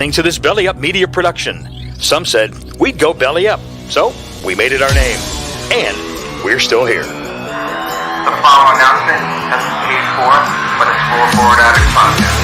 To this Belly Up Media production. Some said we'd go belly up, so we made it our name. And we're still here. The following announcement has been paid for by the Scoreboard Addicts podcast.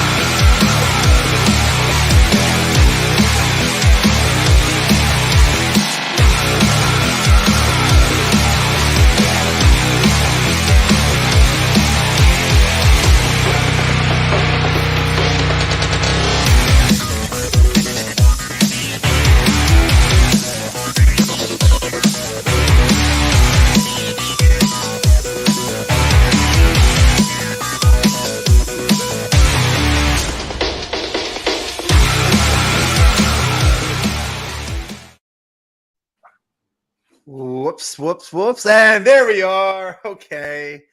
Whoops. And there we are. Okay.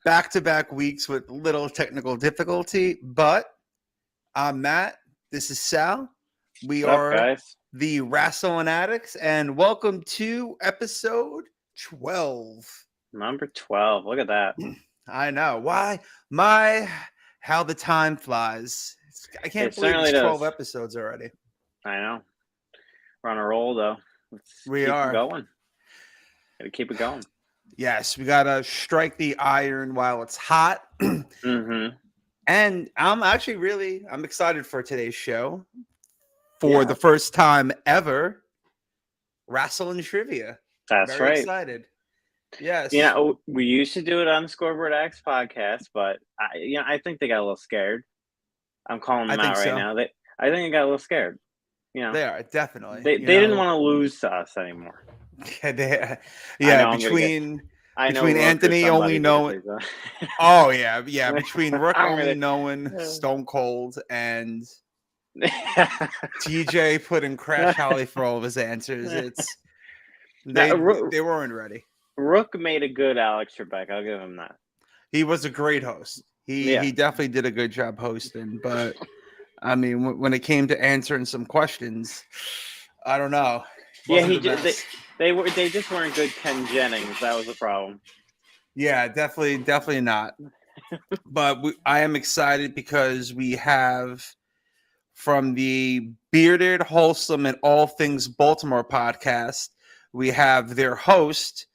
Back-to-back weeks with little technical difficulty, but I'm Matt. This is Sal. We are guys? The Rasslin Addicts, and welcome to episode 12. Number 12. Look at that. I know. How the time flies. I can't believe it's 12 episodes already. I know. We're on a roll, though. We are. Going. Gotta keep it going. Yes, we gotta strike the iron while it's hot. Mm-hmm. And I'm excited for today's show. For the first time ever, Rasslin Trivia. That's Very right. Excited. Yes. Yeah, we used to do it on the Scoreboard Addicts podcast, but I think they got a little scared. I'm calling them out right now. I think they got a little scared. They are definitely. They didn't want to lose to us anymore. Between Anthony only knowing. Between Rook only knowing Stone Cold and TJ putting Crash Holly for all of his answers, they weren't ready. Rook made a good Alex Trebek. I'll give him that. He was a great host. He definitely did a good job hosting, but I mean, when it came to answering some questions, I don't know. They just weren't good Ken Jennings. That was the problem. Yeah, definitely not. But I am excited because we have from the Bearded, Wholesome, and All Things Baltimore podcast, we have their host,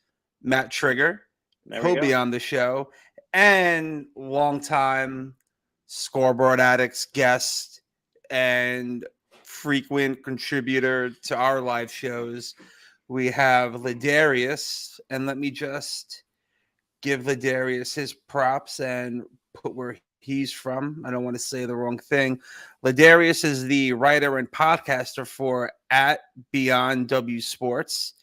Matt Trigger. He'll be on the show. And longtime Scoreboard Addicts guest and frequent contributor to our live shows. We have LaDarius, and let me just give LaDarius his props and put where he's from. I don't want to say the wrong thing. LaDarius is the writer and podcaster for @BeyondW Sports.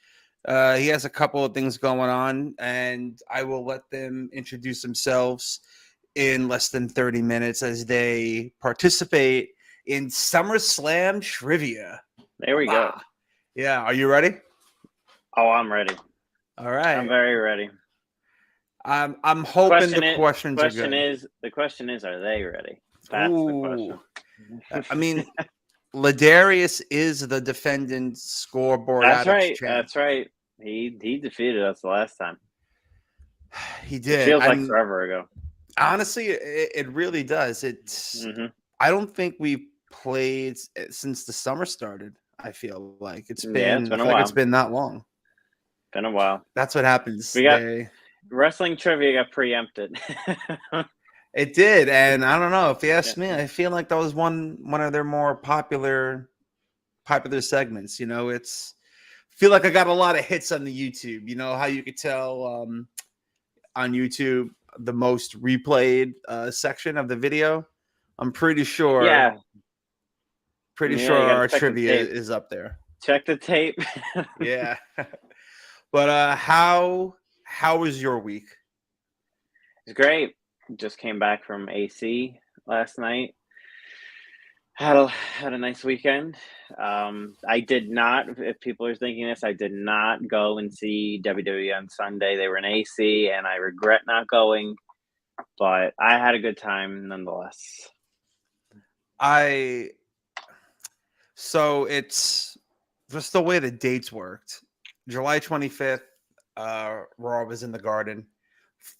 He has a couple of things going on, and I will let them introduce themselves in less than 30 minutes as they participate in SummerSlam Trivia. There we go. Yeah, are you ready? Oh, I'm ready. All right. I'm very ready. I'm hoping the questions are good. The question is, are they ready? That's the question. I mean, LaDarius is the defendant Scoreboard Addicts champ. That's right. He defeated us the last time. He did. It feels like forever ago. Honestly, it really does. It's. Mm-hmm. I don't think we've played since the summer started. I feel like it's been a while. It's been that long. Been a while. That's what happens. We got wrestling trivia got preempted. It did, and I don't know if you ask me. I feel like that was one of their more popular segments. It's feel like I got a lot of hits on the YouTube. You know how you could tell on YouTube the most replayed section of the video. I'm pretty sure. Yeah. Pretty sure our trivia is up there. Check the tape. Yeah. But how was your week? It's great. Just came back from AC last night. Had a nice weekend. I did not, if people are thinking this, I did not go and see WWE on Sunday. They were in AC, and I regret not going, but I had a good time nonetheless. So it's just the way the dates worked. July 25th, Raw was in the Garden.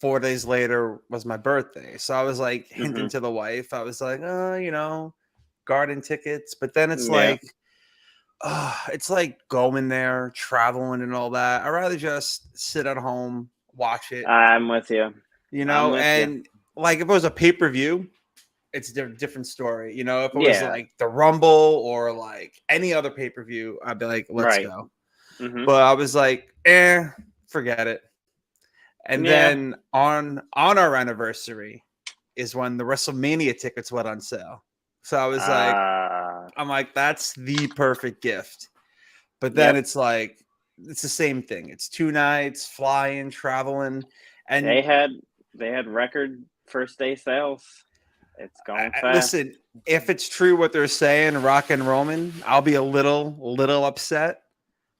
4 days later was my birthday. So I was like hinting to the wife. I was like, Garden tickets, but then it's like going there, traveling and all that. I'd rather just sit at home, watch it. I'm with you. And like if it was a pay-per-view, it's a different story. If it was like the Rumble or like any other pay-per-view, I'd be like, let's go. Mm-hmm. But I was like, forget it. And then on our anniversary is when the WrestleMania tickets went on sale. So I was like, I'm like, that's the perfect gift. But then it's like, it's the same thing. It's 2 nights, flying, traveling. And they had record first day sales. It's going fast. Listen, if it's true what they're saying, Rock and Roman, I'll be a little upset.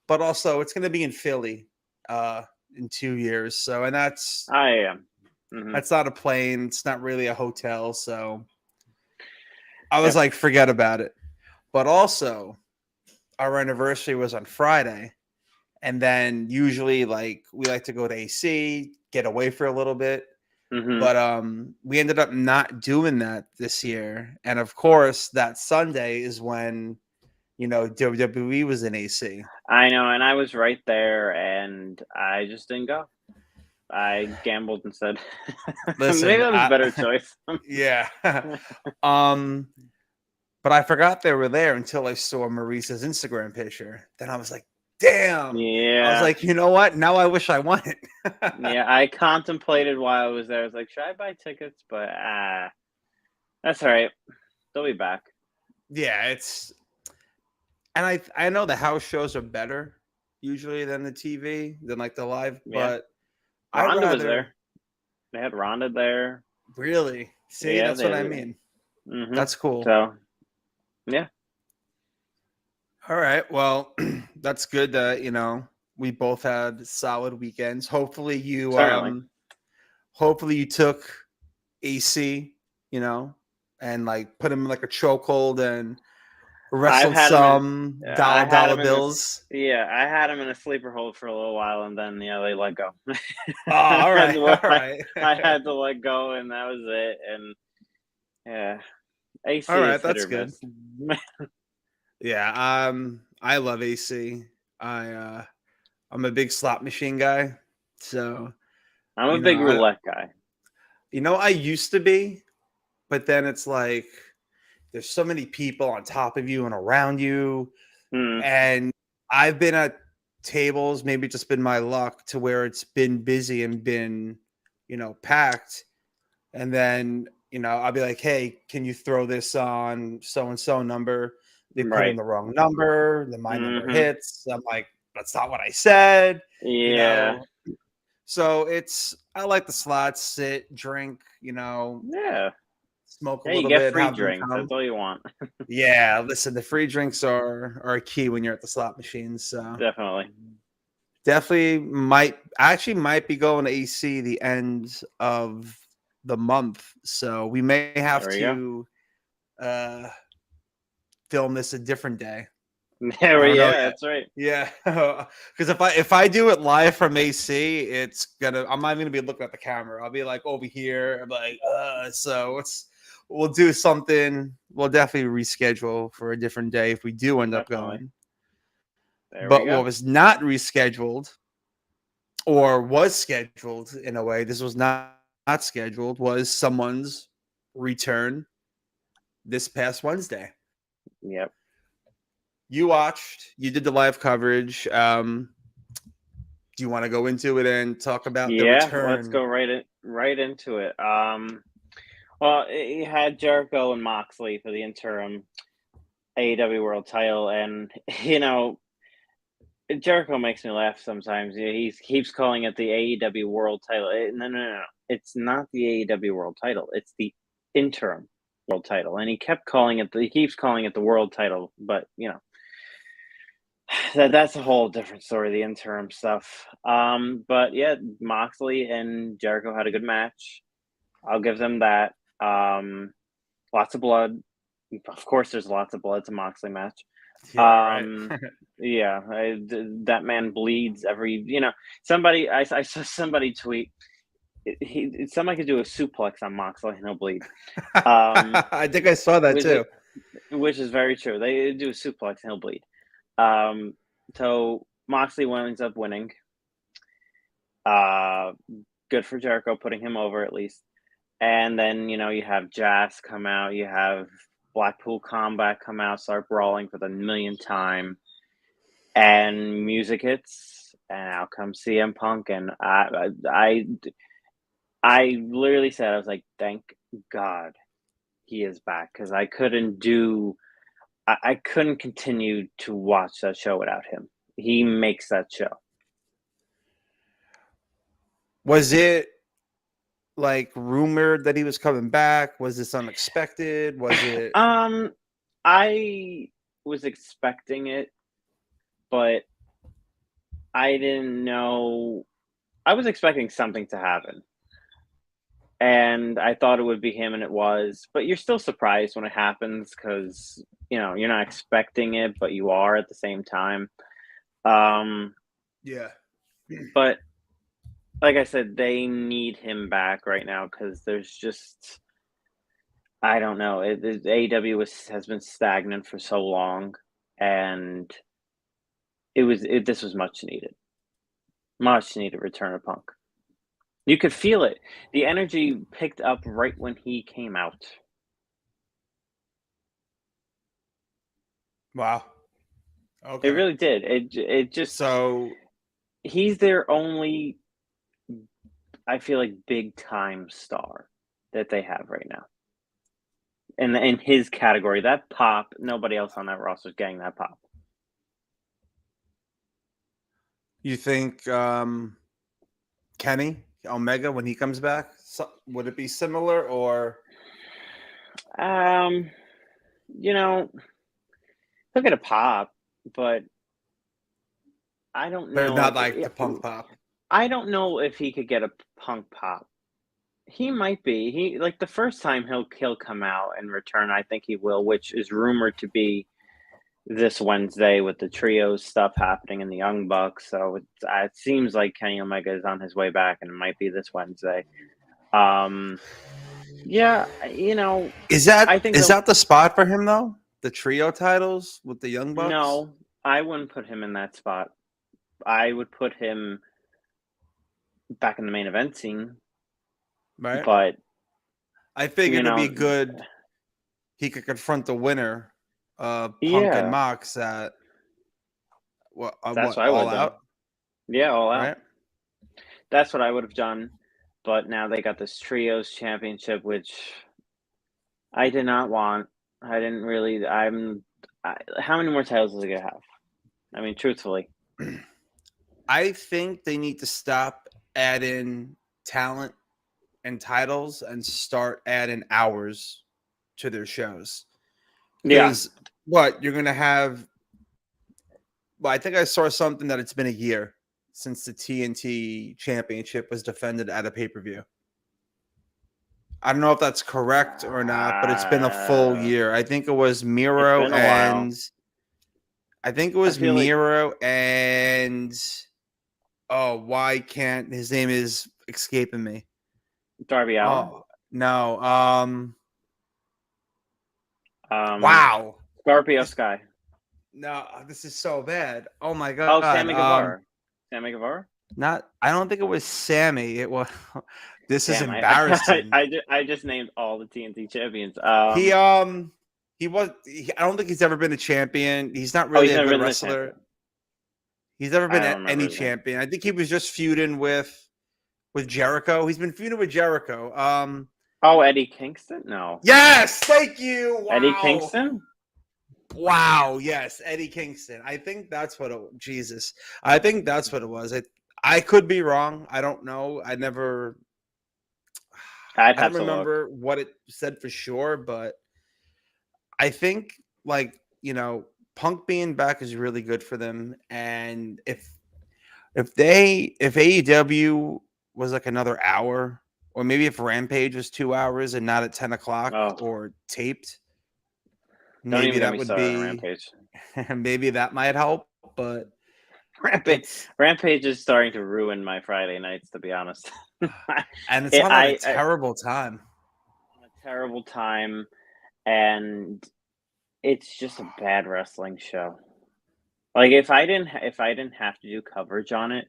But also, it's going to be in Philly in 2 years. So, and that's that's not a plane. It's not really a hotel. So, I was like, forget about it. But also, our anniversary was on Friday, and then usually, like, we like to go to AC, get away for a little bit. Mm-hmm. But we ended up not doing that this year, and of course, that Sunday is when WWE was in AC. I know, and I was right there, and I just didn't go. I gambled instead. Listen, maybe that was a better choice. Yeah. But I forgot they were there until I saw Marisa's Instagram picture. Then I was like, damn. Yeah. I was like, you know what? Now I wish I won it. Yeah, I contemplated while I was there. I was like, should I buy tickets? But that's all right. They'll be back. Yeah, and I know the house shows are better usually than the TV, than like the live, but Rhonda was there. They had Rhonda there. Really? See, that's what I mean. Mm-hmm. That's cool. So, yeah. All right. Well, that's good that, we both had solid weekends. Hopefully you took AC, and like put him in like a chokehold and wrestled some dollar bills. I had him in a sleeper hold for a little while, and then they let go. Oh, all right, all right. I had to let go, and that was it. And AC. All right, that's good. Yeah, I love AC. I'm a big slot machine guy, so I'm a big roulette guy. I used to be, but then it's like there's so many people on top of you and around you. And I've been at tables, maybe just been my luck, to where it's been busy and been, packed. And then, I'll be like, hey, can you throw this on so-and-so number? They put in the wrong number. Then my number hits. I'm like, that's not what I said. Yeah. So I like the slots, sit, drink, Yeah. Smoke a you little get bit. Free drinks. That's all you want. Yeah, listen, the free drinks are a key when you're at the slot machines. So definitely might be going to AC the end of the month. So we may have to film this a different day. That's right. Yeah, because if I do it live from AC, I'm not even gonna be looking at the camera. I'll be like over here. I'm like, so we'll do something. We'll definitely reschedule for a different day if we do end up going. But what was not rescheduled, or was scheduled in a way, this was not scheduled, was someone's return this past Wednesday. Yep. You did the live coverage. Do you want to go into it and talk about the return? Let's go right into it. Well, you had Jericho and Moxley for the interim AEW World Title, and Jericho makes me laugh sometimes. He keeps calling it the AEW World Title. No. It's not the AEW World Title. It's the interim World Title, and he keeps calling it the World Title, but that's a whole different story, the interim stuff. But yeah, Moxley and Jericho had a good match. I'll give them that. Lots of blood. Of course, there's lots of blood. It's a Moxley match. Yeah, that man bleeds every. I saw somebody tweet. Somebody could do a suplex on Moxley and he'll bleed. I think I saw that too. which is very true. They do a suplex and he'll bleed. So Moxley winds up winning. Good for Jericho, putting him over at least. And then, you have Jazz come out. You have Blackpool Combat come out, start brawling for the millionth time. And music hits, and out comes CM Punk. And I literally said, I was like, thank God he is back. Because I couldn't continue to watch that show without him. He makes that show. Was it like rumored that he was coming back? Was this unexpected? Was it? I was expecting it, but I didn't know. I was expecting something to happen, and I thought it would be him, and it was. But you're still surprised when it happens because you're not expecting it, but you are at the same time. Yeah. But like I said, they need him back right now because there's just, I don't know. AEW has been stagnant for so long, and this was much needed return of Punk. You could feel it. The energy picked up right when he came out. Wow. Okay. It really did. It just, so he's their only, I feel like, big time star that they have right now. In his category, that pop, nobody else on that roster is getting that pop. You think Kenny Omega, when he comes back, would it be similar or? He'll get a pop, but I don't know. But not like the Punk pop. I don't know if he could get a Punk pop. He might be. He the first time he'll come out and return. I think he will, which is rumored to be this Wednesday with the trios stuff happening in the Young Bucks. So it seems like Kenny Omega is on his way back, and it might be this Wednesday. Yeah, is that the spot for him though? The trio titles with the Young Bucks? No, I wouldn't put him in that spot. I would put him back in the main event scene. Right. But I figured it'd be good. He could confront the winner, Punk and Mox at that's what I would have done. Yeah, all out. Right? That's what I would have done. But now they got this trios championship, which I did not want. I didn't really. How many more titles is it gonna have? I mean, truthfully, I think they need to stop adding talent and titles and start adding hours to their shows. Because what you're gonna have? Well, I think I saw something that it's been a year since the TNT Championship was defended at a pay-per-view. I don't know if that's correct or not, but it's been a full year. I think it was Miro and why can't his name is escaping me? Darby Allin? Oh, no. Wow. Scorpio Sky. No, this is so bad. Oh my god. Oh, Sammy Guevara. Sammy Guevara? I don't think it was Sammy. It was. This is embarrassing. I just named all the TNT champions. He was. I don't think he's ever been a champion. He's not really a good wrestler. He's never been any champion. I think he was just feuding with Jericho. He's been feuding with Jericho. Eddie Kingston? No. Yes, thank you. Wow. Eddie Kingston? Wow, yes, Eddie Kingston. I think that's what I think that's what it was. I could be wrong. I don't know. I don't remember what it said for sure, but I think Punk being back is really good for them. And if AEW was like another hour, or maybe if Rampage was 2 hours and not at 10 o'clock or taped, maybe that would be Rampage. Maybe that might help. But Rampage is starting to ruin my Friday nights, to be honest. And it's on a terrible time. A terrible time, and It's just a bad wrestling show. Like if I didn't have to do coverage on it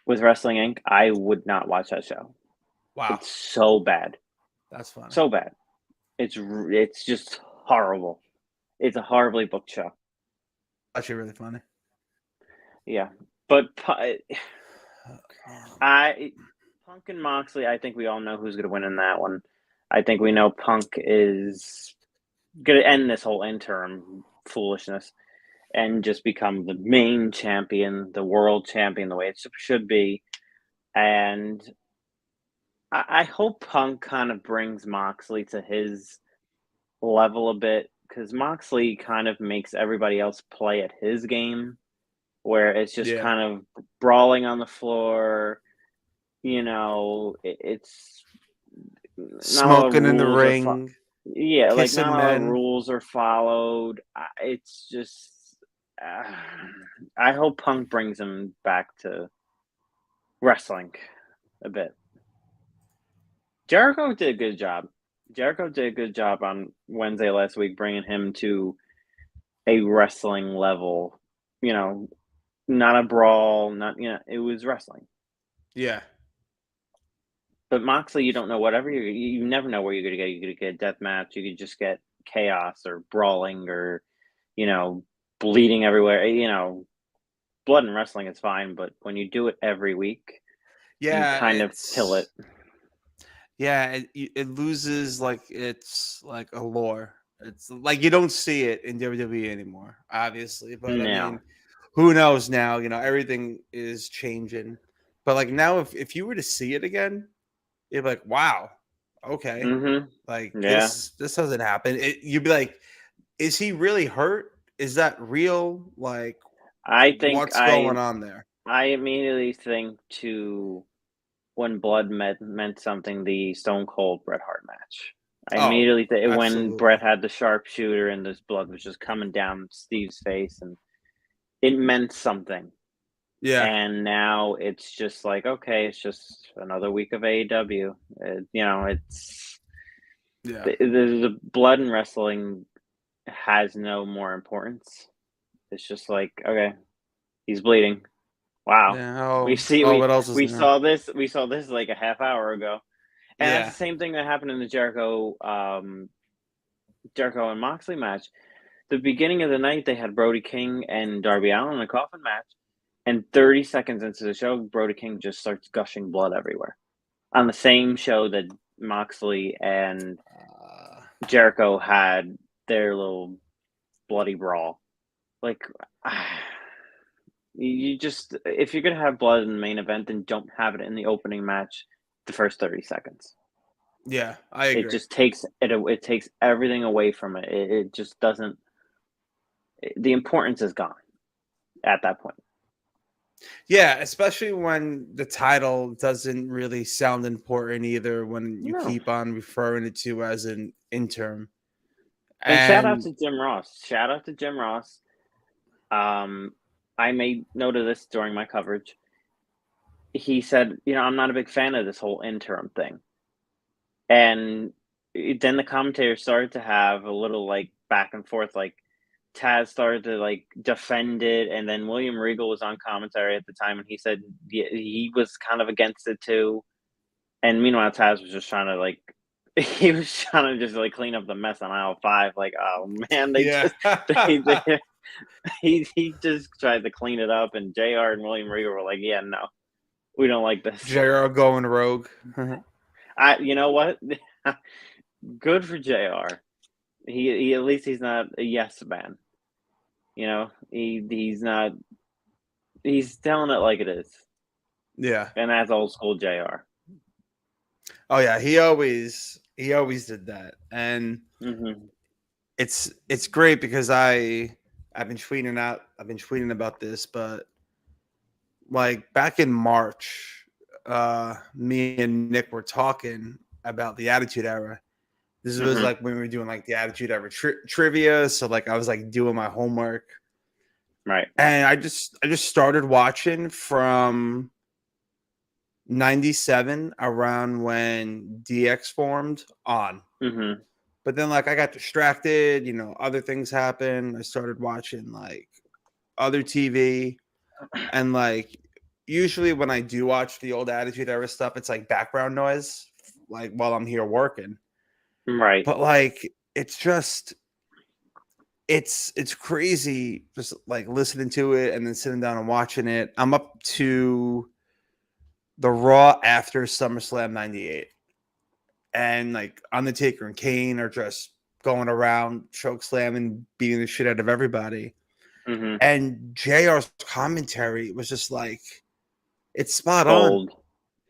with Wrestling Inc., I would not watch that show. Wow, It's so bad. that's funny. So bad. It's just horrible. It's a horribly booked show. Actually, really funny. Yeah, but Oh, Punk and Moxley, I think we all know who's going to win in that one. I think we know Punk is going to end this whole interim foolishness and just become the main champion, the world champion, the way it should be. And I hope Punk kind of brings Moxley to his level a bit, because Moxley kind of makes everybody else play at his game, where it's just kind of brawling on the floor. You know, it's smoking in the ring. Yeah, like kissing not all the men. rules are followed. It's just, I hope Punk brings him back to wrestling a bit. Jericho did a good job. Jericho did a good job on Wednesday last week, bringing him to a wrestling level. You know, not a brawl, not, you know, it was wrestling. Yeah. But Moxley, you don't know whatever you never know where you're gonna get. You're gonna get a death match. You could just get chaos or brawling or, you know, bleeding everywhere. You know, blood and wrestling is fine, but when you do it every week, Yeah, you kind of kill it. Yeah, it loses like it's like a lore. It's like you don't see it in WWE anymore, obviously. But I No. mean, who knows now? You know, everything is changing. But like now, if you were to see it again, you'd be like, wow, okay, Mm-hmm. like Yeah. this doesn't happen. You'd be like, is he really hurt? Is that real? Like, I think what's going on there? I immediately think to when blood meant something, the Stone Cold Bret Hart match. I Oh, immediately think when absolutely. Bret had the sharpshooter and this blood was just coming down Steve's face, and it meant something. Yeah, And now it's just like, okay, it's just another week of AEW. You know, it's yeah. the blood in wrestling has no more importance. It's just like, okay, he's bleeding. Wow. Yeah. We What else is there? saw this like a half hour ago. And that's Yeah. the same thing that happened in the Jericho and Moxley match. The beginning of the night they had Brody King and Darby Allin in a coffin match, and 30 seconds into the show, Brody King just starts gushing blood everywhere. On the same show that Moxley and Jericho had their little bloody brawl. Like, you just, if you're gonna have blood in the main event, then don't have it in the opening match the first 30 seconds. Yeah, I agree. It just takes it takes everything away from it. It just doesn't, the importance is gone at that point. Yeah, especially when the title doesn't really sound important either when you keep on referring it to as an interim. And shout out to Jim Ross. Shout out to Jim Ross. I made note of this during my coverage. He said, you know, I'm not a big fan of this whole interim thing. And then the commentators started to have a little like back and forth, like Taz started to like defend it, and then William Regal was on commentary at the time, and he said he was kind of against it too. And meanwhile, Taz was just trying to like, he was trying to just like clean up the mess on aisle 5. Like, oh man, he just tried to clean it up, and JR and William Regal were like, yeah, no, we don't like this. JR going rogue. You know what? Good for JR. He at least he's not a yes man. You know, he's not. He's telling it like it is. Yeah, and that's old school JR. Oh yeah, he always did that, and it's great because I've been tweeting about this, but like back in March, me and Nick were talking about the Attitude Era. This was like when we were doing like the Attitude Era trivia, so like I was like doing my homework, right? And I just started watching from 97, around when DX formed on. But then like I got distracted, other things happened. I started watching like other TV, and like usually when I do watch the old Attitude Era stuff, it's like background noise, like while I'm here working. Right. But like it's just it's crazy just like listening to it and then sitting down and watching it. I'm up to the Raw after SummerSlam 98. And like Undertaker and Kane are just going around choke slamming, beating the shit out of everybody. Mm-hmm. And JR's commentary was just like, it's spot Gold. on.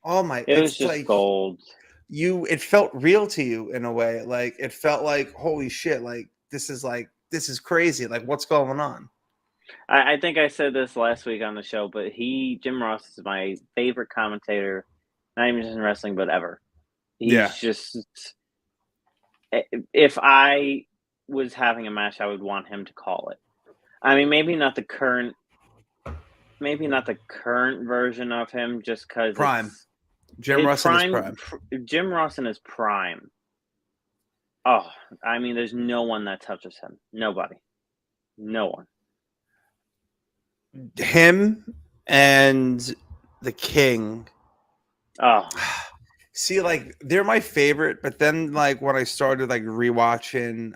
Oh my, It was it's just like gold. it felt real to you in a way. Like it felt like, holy shit, like this is crazy. Like what's going on? I think I said this last week on the show, but Jim Ross is my favorite commentator, not even just in wrestling, but ever. He's just, if I was having a match, I would want him to call it. I mean, maybe not the current version of him, just because Prime. Jim Ross in his prime. Jim Ross in his prime. Oh, I mean, there's no one that touches him. Nobody. No one. Him and the King. Oh. See, like they're my favorite, but then like when I started like rewatching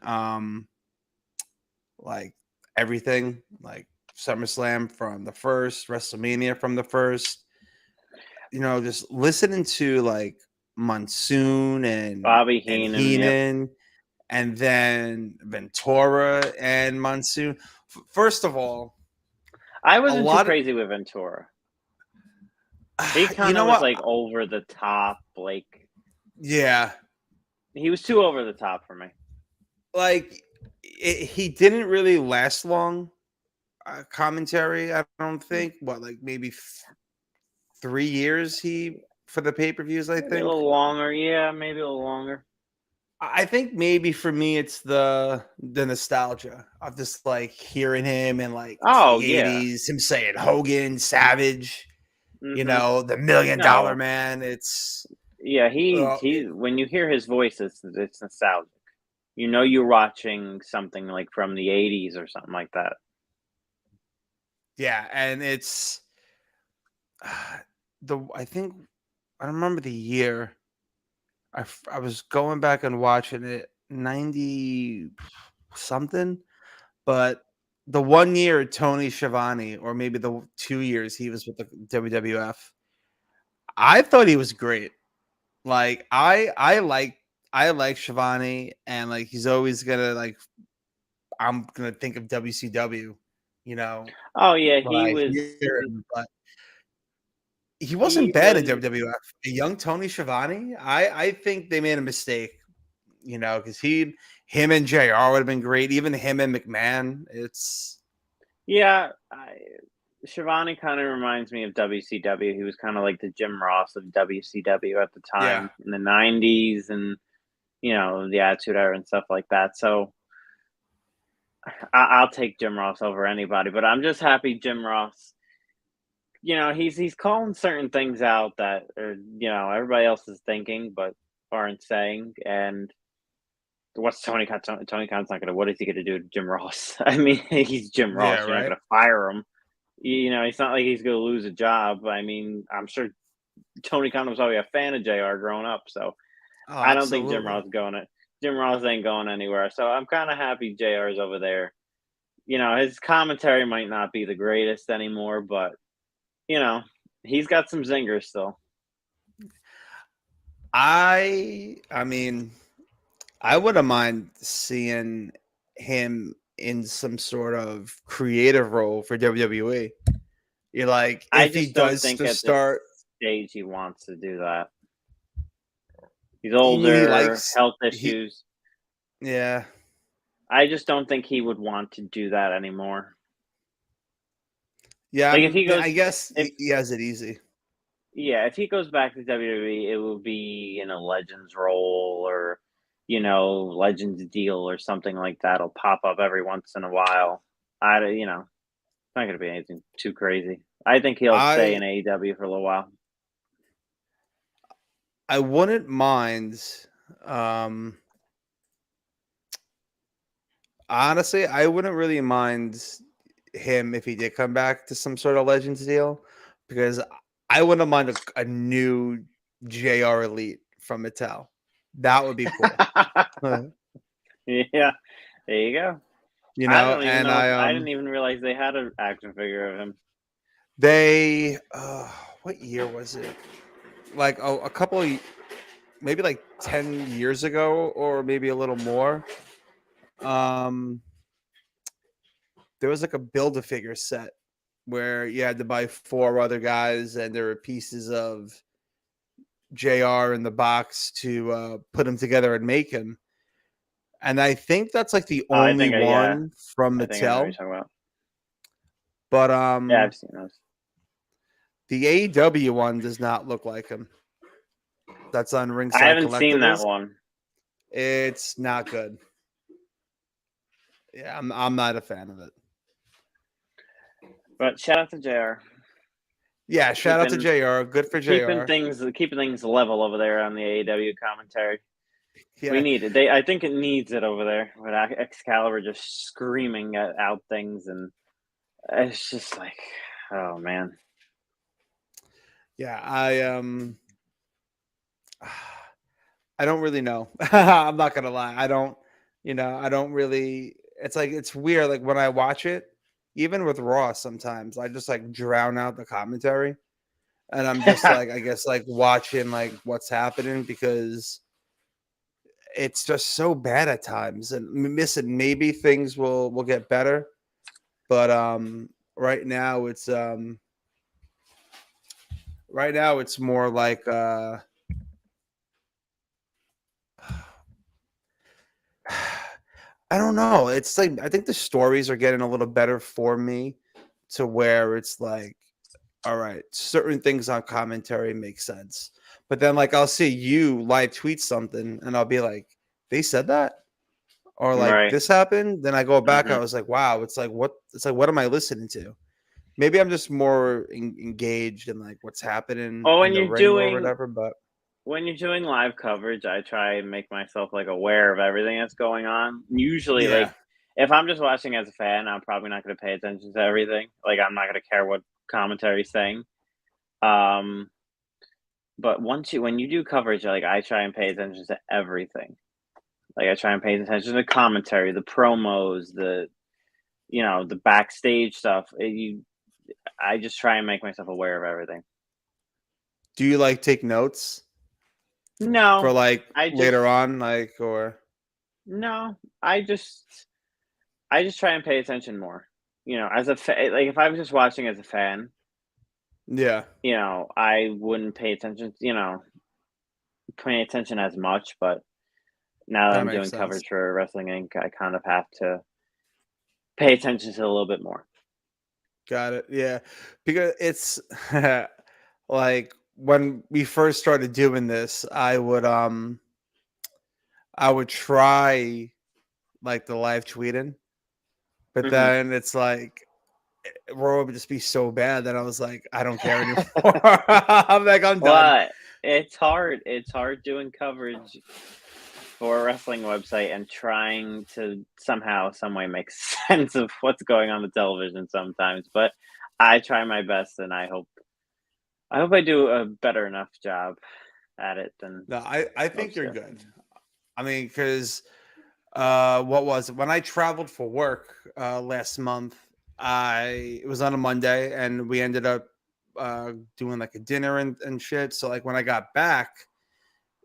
like everything, like SummerSlam from the first, WrestleMania from the first, just listening to like Monsoon and Bobby and Heenan, Heenan, and then Ventura and Monsoon. First of all, I wasn't too crazy with Ventura. He kind of was like over the top, like yeah, he was too over the top for me. Like he didn't really last long. Commentary, I don't think. What, like maybe 3 years for the pay-per-views? I think a little longer. Yeah, maybe a little longer. I think maybe for me it's the nostalgia of just like hearing him and like the 80s, him saying Hogan, Savage. Mm-hmm. The $1 Million Man. It's he when you hear his voice, it's nostalgic. You're watching something like from the 80s or something like that. Yeah, and it's I don't remember the year. I was going back and watching it 90 something, but the 1 year Tony Schiavone, or maybe the 2 years he was with the WWF, I thought he was great. Like I like Schiavone, and like he's always gonna like I'm gonna think of WCW, Oh yeah, he was. But he wasn't bad in WWF. A young Tony Schiavone, I think they made a mistake, because him and JR would have been great. Even him and McMahon. Schiavone kind of reminds me of WCW. He was kind of like the Jim Ross of WCW at the time in the 90s, and the Attitude Era and stuff like that. So I'll take Jim Ross over anybody, but I'm just happy Jim Ross. He's calling certain things out that everybody else is thinking but aren't saying. And what's Tony Khan? Tony Khan's not gonna. What is he gonna do to Jim Ross? I mean, he's Jim Ross. You're not gonna fire him. It's not like he's gonna lose a job. I mean, I'm sure Tony Khan was probably a fan of JR growing up, so I don't think Jim Ross Jim Ross ain't going anywhere. So I'm kind of happy JR's over there. His commentary might not be the greatest anymore, but he's got some zingers still. I mean, I wouldn't mind seeing him in some sort of creative role for WWE. You're like, if he does to start stage, he wants to do that. He's older, health issues. Yeah. I just don't think he would want to do that anymore. Yeah, like I guess he has it easy. Yeah, if he goes back to WWE, it will be in a Legends role or, Legends deal or something like that. It'll pop up every once in a while. It's not going to be anything too crazy. I think he'll stay in AEW for a little while. I wouldn't mind Honestly, I wouldn't really mind him if he did come back to some sort of Legends deal, because I wouldn't mind a new JR Elite from Mattel. That would be cool. Yeah, there you go. You I know, don't even and know. I didn't even realize they had an action figure of him. they what year was it? Like a couple of maybe like 10 years ago, or maybe a little more. Um there was like a Build-A-Figure set where you had to buy 4 other guys, and there were pieces of JR in the box to put him together and make him. And I think that's like the Oh, only yeah, one from I think I know what you're Mattel. talking about. But Yeah, I've seen those. the AEW one does not look like him. That's on I Ringside haven't seen that Collectibles. one. It's not good. Yeah, I'm not a fan of it. But shout out to JR. Yeah, shout out to JR. Good for Keeping JR. things level over there on the AEW commentary. Yeah. We need it. I think it needs it over there with Excalibur just screaming out things, and it's just like, oh man. Yeah, I don't really know. I'm not gonna lie. I don't really. It's like, it's weird. Like when I watch it, even with Raw, sometimes I just like drown out the commentary, and I'm just like, I guess, like watching like what's happening, because it's just so bad at times. And listen, maybe things will get better, but right now it's more like I don't know. It's like, I think the stories are getting a little better for me, to where it's like, all right, certain things on commentary make sense. But then like I'll see you live tweet something and I'll be like, they said that? Or like Right. this happened? Then I go back, I Mhm. was like, wow, it's like what am I listening to? Maybe I'm just more engaged in like what's happening Well, in the ring or whatever, but when you're doing live coverage, I try and make myself like aware of everything that's going on. Usually, yeah. like if I'm just watching as a fan, I'm probably not going to pay attention to everything. Like I'm not going to care what commentary's saying. Um, but when you do coverage, like I try and pay attention to everything. Like I try and pay attention to the commentary, the promos, the backstage stuff. I just try and make myself aware of everything. Do you like take notes for No, like I later just on, like, or no, I just try and pay attention more. As like if I was just watching as a fan, yeah, I wouldn't pay attention as much. But now that that I'm makes doing sense. coverage for Wrestling Inc., I kind of have to pay attention to it a little bit more. Got it. Yeah. Because it's like when we first started doing this, I would try like the live tweeting, but Hmm. then it's like Raw would just be so bad that I was like, I don't care anymore. I'm like, I'm done. But it's hard. It's hard doing coverage for a wrestling website and trying to somehow, some way make sense of what's going on the television sometimes. But I try my best, and I hope I do a better enough job at it than No, I think most you're do. good. I mean, because what was it? When I traveled for work last month, it was on a Monday, and we ended up doing like a dinner and shit. So like when I got back,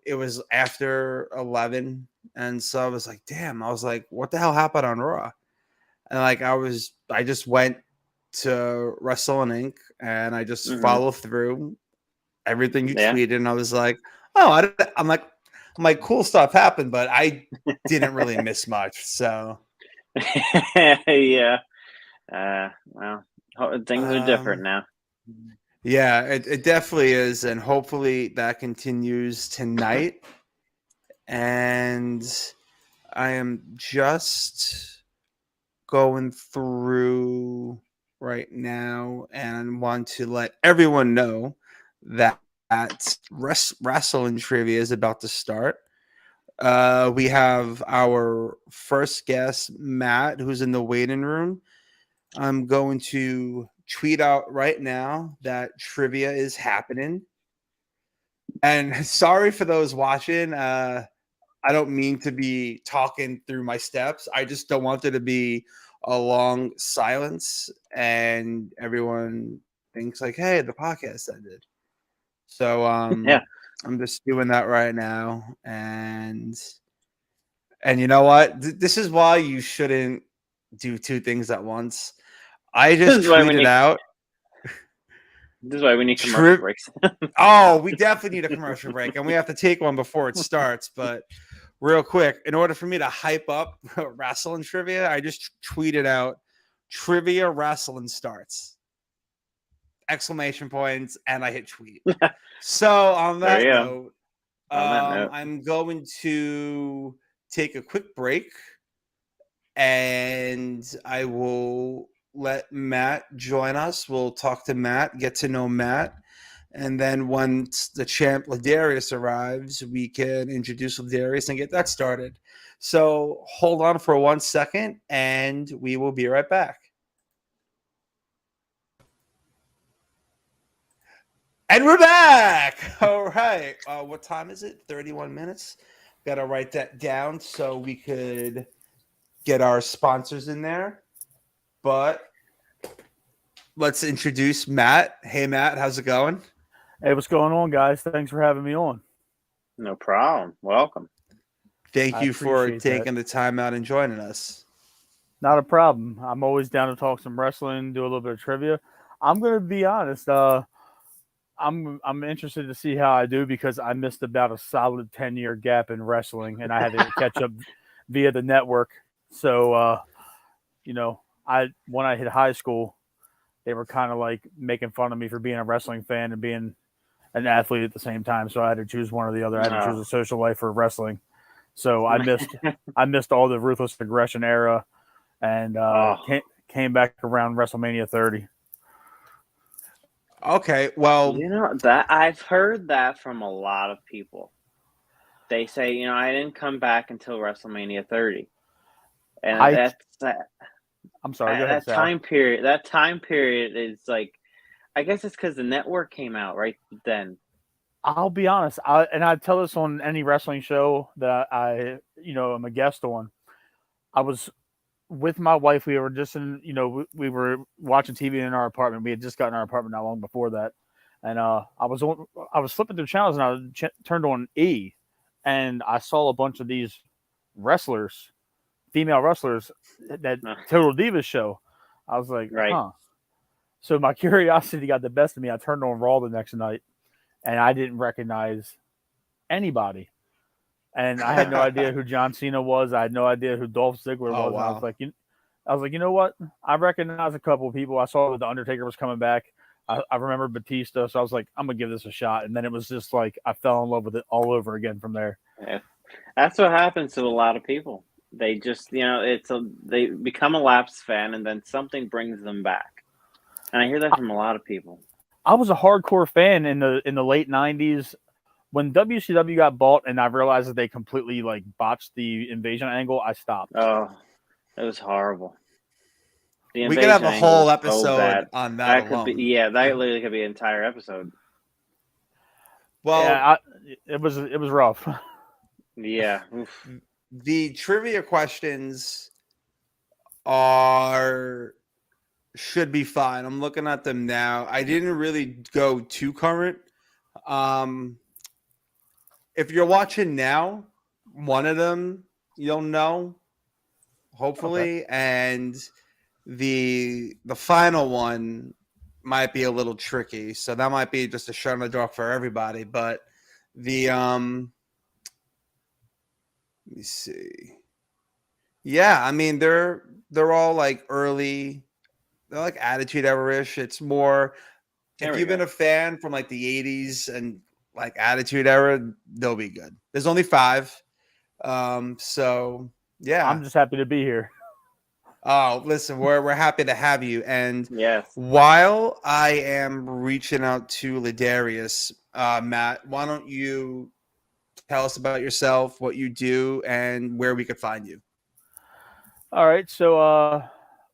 it was after 11, and so I was like, damn. I was like, what the hell happened on Raw? And like I just went to Rasslin Inc. and I just Hmm. followed through everything you Yeah. tweeted, and I was like, oh, I'm like, cool stuff happened, but I didn't really miss much. So Yeah. Well, things are different um, now. yeah, it definitely is, and hopefully that continues tonight. And I am just going through right now and want to let everyone know that Wrestling Trivia is about to start. We have our first guest, Matt, who's in the waiting room. I'm going to tweet out right now that trivia is happening. And sorry for those watching. I don't mean to be talking through my steps. I just don't want there to be a long silence and everyone thinks like, hey, the podcast ended. So Yeah. I'm just doing that right now. And you know what? This is why you shouldn't do two things at once. I just tweeted out. This is why we need commercial breaks. Oh, we definitely need a commercial break, and we have to take one before it starts. But real quick, in order for me to hype up wrestling trivia, I just tweeted out trivia wrestling starts! Exclamation points, and I hit tweet. So on that note, I'm going to take a quick break, and I will let Matt join us. We'll talk to Matt, get to know Matt. And then once the champ LaDarius arrives, we can introduce LaDarius and get that started. So hold on for 1 second, and we will be right back. And we're back. All right. What time is it? 31 minutes. Got to write that down so we could get our sponsors in there. But let's introduce Matt. Hey, Matt, how's it going? Hey, what's going on, guys? Thanks for having me on. No problem. Welcome. Thank you for taking the time out and joining us. Not a problem. I'm always down to talk some wrestling, do a little bit of trivia. I'm going to be honest. I'm interested to see how I do because I missed about a solid 10-year gap in wrestling, and I had to catch up via the network. So, when I hit high school, they were kind of like making fun of me for being a wrestling fan and being an athlete at the same time. So I had to choose one or the other. I had to choose a social life or wrestling. So I missed all the Ruthless Aggression era and came back around WrestleMania 30. Okay, well, that I've heard that from a lot of people. They say, I didn't come back until WrestleMania 30, and I'm sorry. Go ahead, Sal. That time period is like, I guess it's because the network came out right then. I'll be honest, I tell this on any wrestling show that I am a guest on. I was with my wife. We were just we were watching TV in our apartment. We had just gotten our apartment not long before that, and I was flipping through channels and I turned on E, and I saw a bunch of these wrestlers, female wrestlers, that Total Divas show. I was like, huh. So my curiosity got the best of me. I turned on Raw the next night, and I didn't recognize anybody. And I had no idea who John Cena was. I had no idea who Dolph Ziggler was. Wow. I was like, you know what? I recognize a couple of people. I saw that the Undertaker was coming back. I remember Batista, so I was like, I'm gonna give this a shot. And then it was just like I fell in love with it all over again from there. Yeah. That's what happens to a lot of people. They just, they become a lapsed fan, and then something brings them back. And I hear that from a lot of people. I was a hardcore fan in the late 90s when WCW got bought, and I realized that they completely botched the invasion angle. I stopped. Oh, it was horrible. We could have a whole episode on that alone. That literally could be an entire episode. Well, yeah, it was rough. Yeah. Oof. The trivia questions should be fine. I'm looking at them now. I didn't really go too current. If you're watching now, one of them you'll know, hopefully, okay. And the final one might be a little tricky. So that might be just a shot in the dark for everybody. But the let me see. Yeah, I mean they're all like early. They're like Attitude Era-ish. It's more if you've been a fan from like the 80s and like Attitude Era, they'll be good. There's only 5. So yeah. I'm just happy to be here. Oh, listen, we're happy to have you. And yes, while I am reaching out to LaDarius, Matt, why don't you tell us about yourself, what you do, and where we could find you. All right, so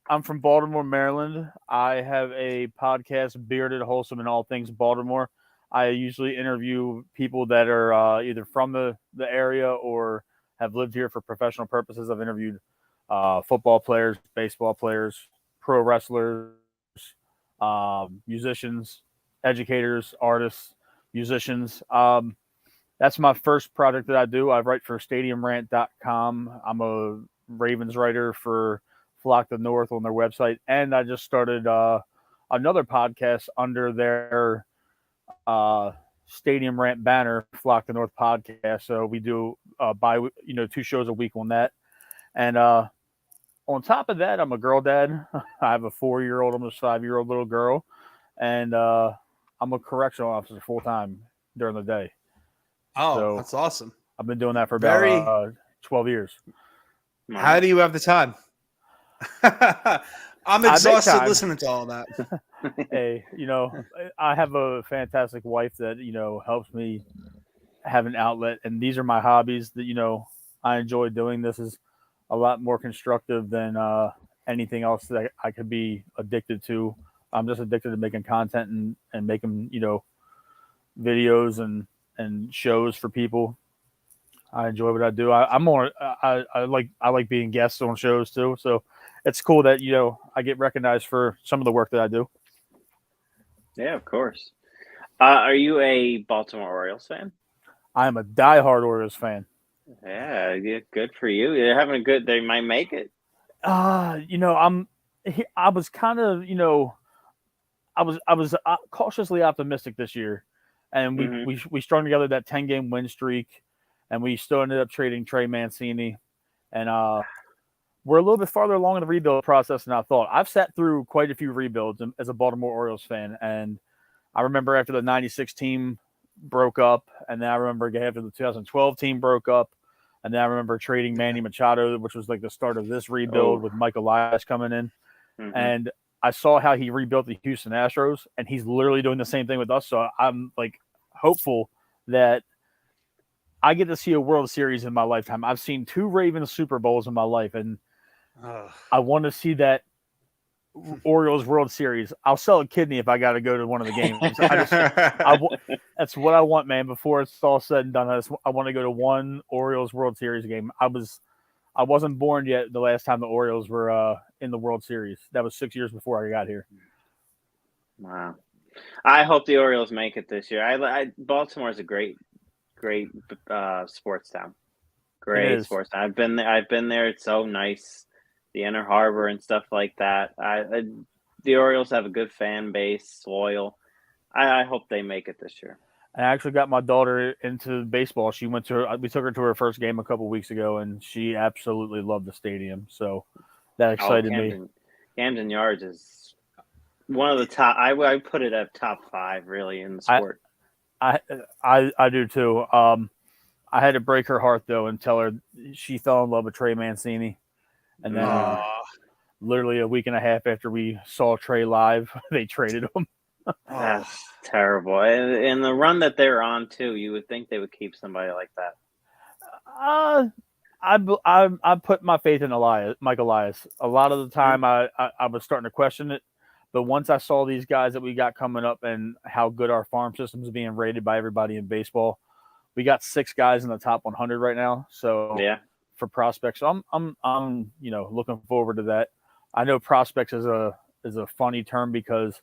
I'm from Baltimore, Maryland. I have a podcast, Bearded, Wholesome, and All Things Baltimore. I usually interview people that are either from the area or have lived here for professional purposes. I've interviewed football players, baseball players, pro wrestlers, musicians, educators, artists, musicians. That's my first project that I do. I write for StadiumRant.com. I'm a Ravens writer for Flock the North on their website, and I just started another podcast under their Stadium Rant banner, Flock the North Podcast. So we do 2 shows a week on that, and on top of that, I'm a girl dad. I have a 4-year-old, almost 5-year-old little girl, and I'm a correctional officer full time during the day. Oh, So that's awesome. I've been doing that for about 12 years. How do you have the time? I'm exhausted listening to all that. Hey, I have a fantastic wife that, helps me have an outlet. And these are my hobbies that, I enjoy doing. This is a lot more constructive than anything else that I could be addicted to. I'm just addicted to making content and making, videos and shows for people. I enjoy what I do. I like being guests on shows too. So it's cool that, I get recognized for some of the work that I do. Yeah, of course. Are you a Baltimore Orioles fan? I am a diehard Orioles fan. Yeah, good for you. They're having a good. They might make it. I was kind of, I was cautiously optimistic this year, and we strung together that 10-game win streak, and we still ended up trading Trey Mancini, and we're a little bit farther along in the rebuild process than I thought. I've sat through quite a few rebuilds as a Baltimore Orioles fan, and I remember after the 96 team broke up, and then I remember after the 2012 team broke up, and then I remember trading Manny Machado, which was like the start of this rebuild with Mike Elias coming in. Mm-hmm. And I saw how he rebuilt the Houston Astros, and he's literally doing the same thing with us. So I'm like hopeful that I get to see a World Series in my lifetime. I've seen 2 Ravens Super Bowls in my life, and I want to see that Orioles World Series. I'll sell a kidney if I got to go to one of the games. That's what I want, man. Before it's all said and done, I want to go to one Orioles World Series game. I wasn't born yet the last time the Orioles were in the World Series. That was 6 years before I got here. Wow. I hope the Orioles make it this year. Baltimore is a great sports town. Great sports town. I've been there. It's so nice. The Inner Harbor and stuff like that. The Orioles have a good fan base, loyal. I hope they make it this year. I actually got my daughter into baseball. We took her to her first game a couple weeks ago, and she absolutely loved the stadium. So that excited me. Camden Yards is one of the top. I put it at top 5 really in the sport. I do too. I had to break her heart though and tell her she fell in love with Trey Mancini. And then literally a week and a half after we saw Trey live, they traded him. That's terrible. And the run that they're on too, you would think they would keep somebody like that. I put my faith in Mike Elias. A lot of the time I was starting to question it. But once I saw these guys that we got coming up and how good our farm system is being rated by everybody in baseball, we got 6 guys in the top 100 right now. So yeah. For prospects, so I'm looking forward to that. I know prospects is a funny term because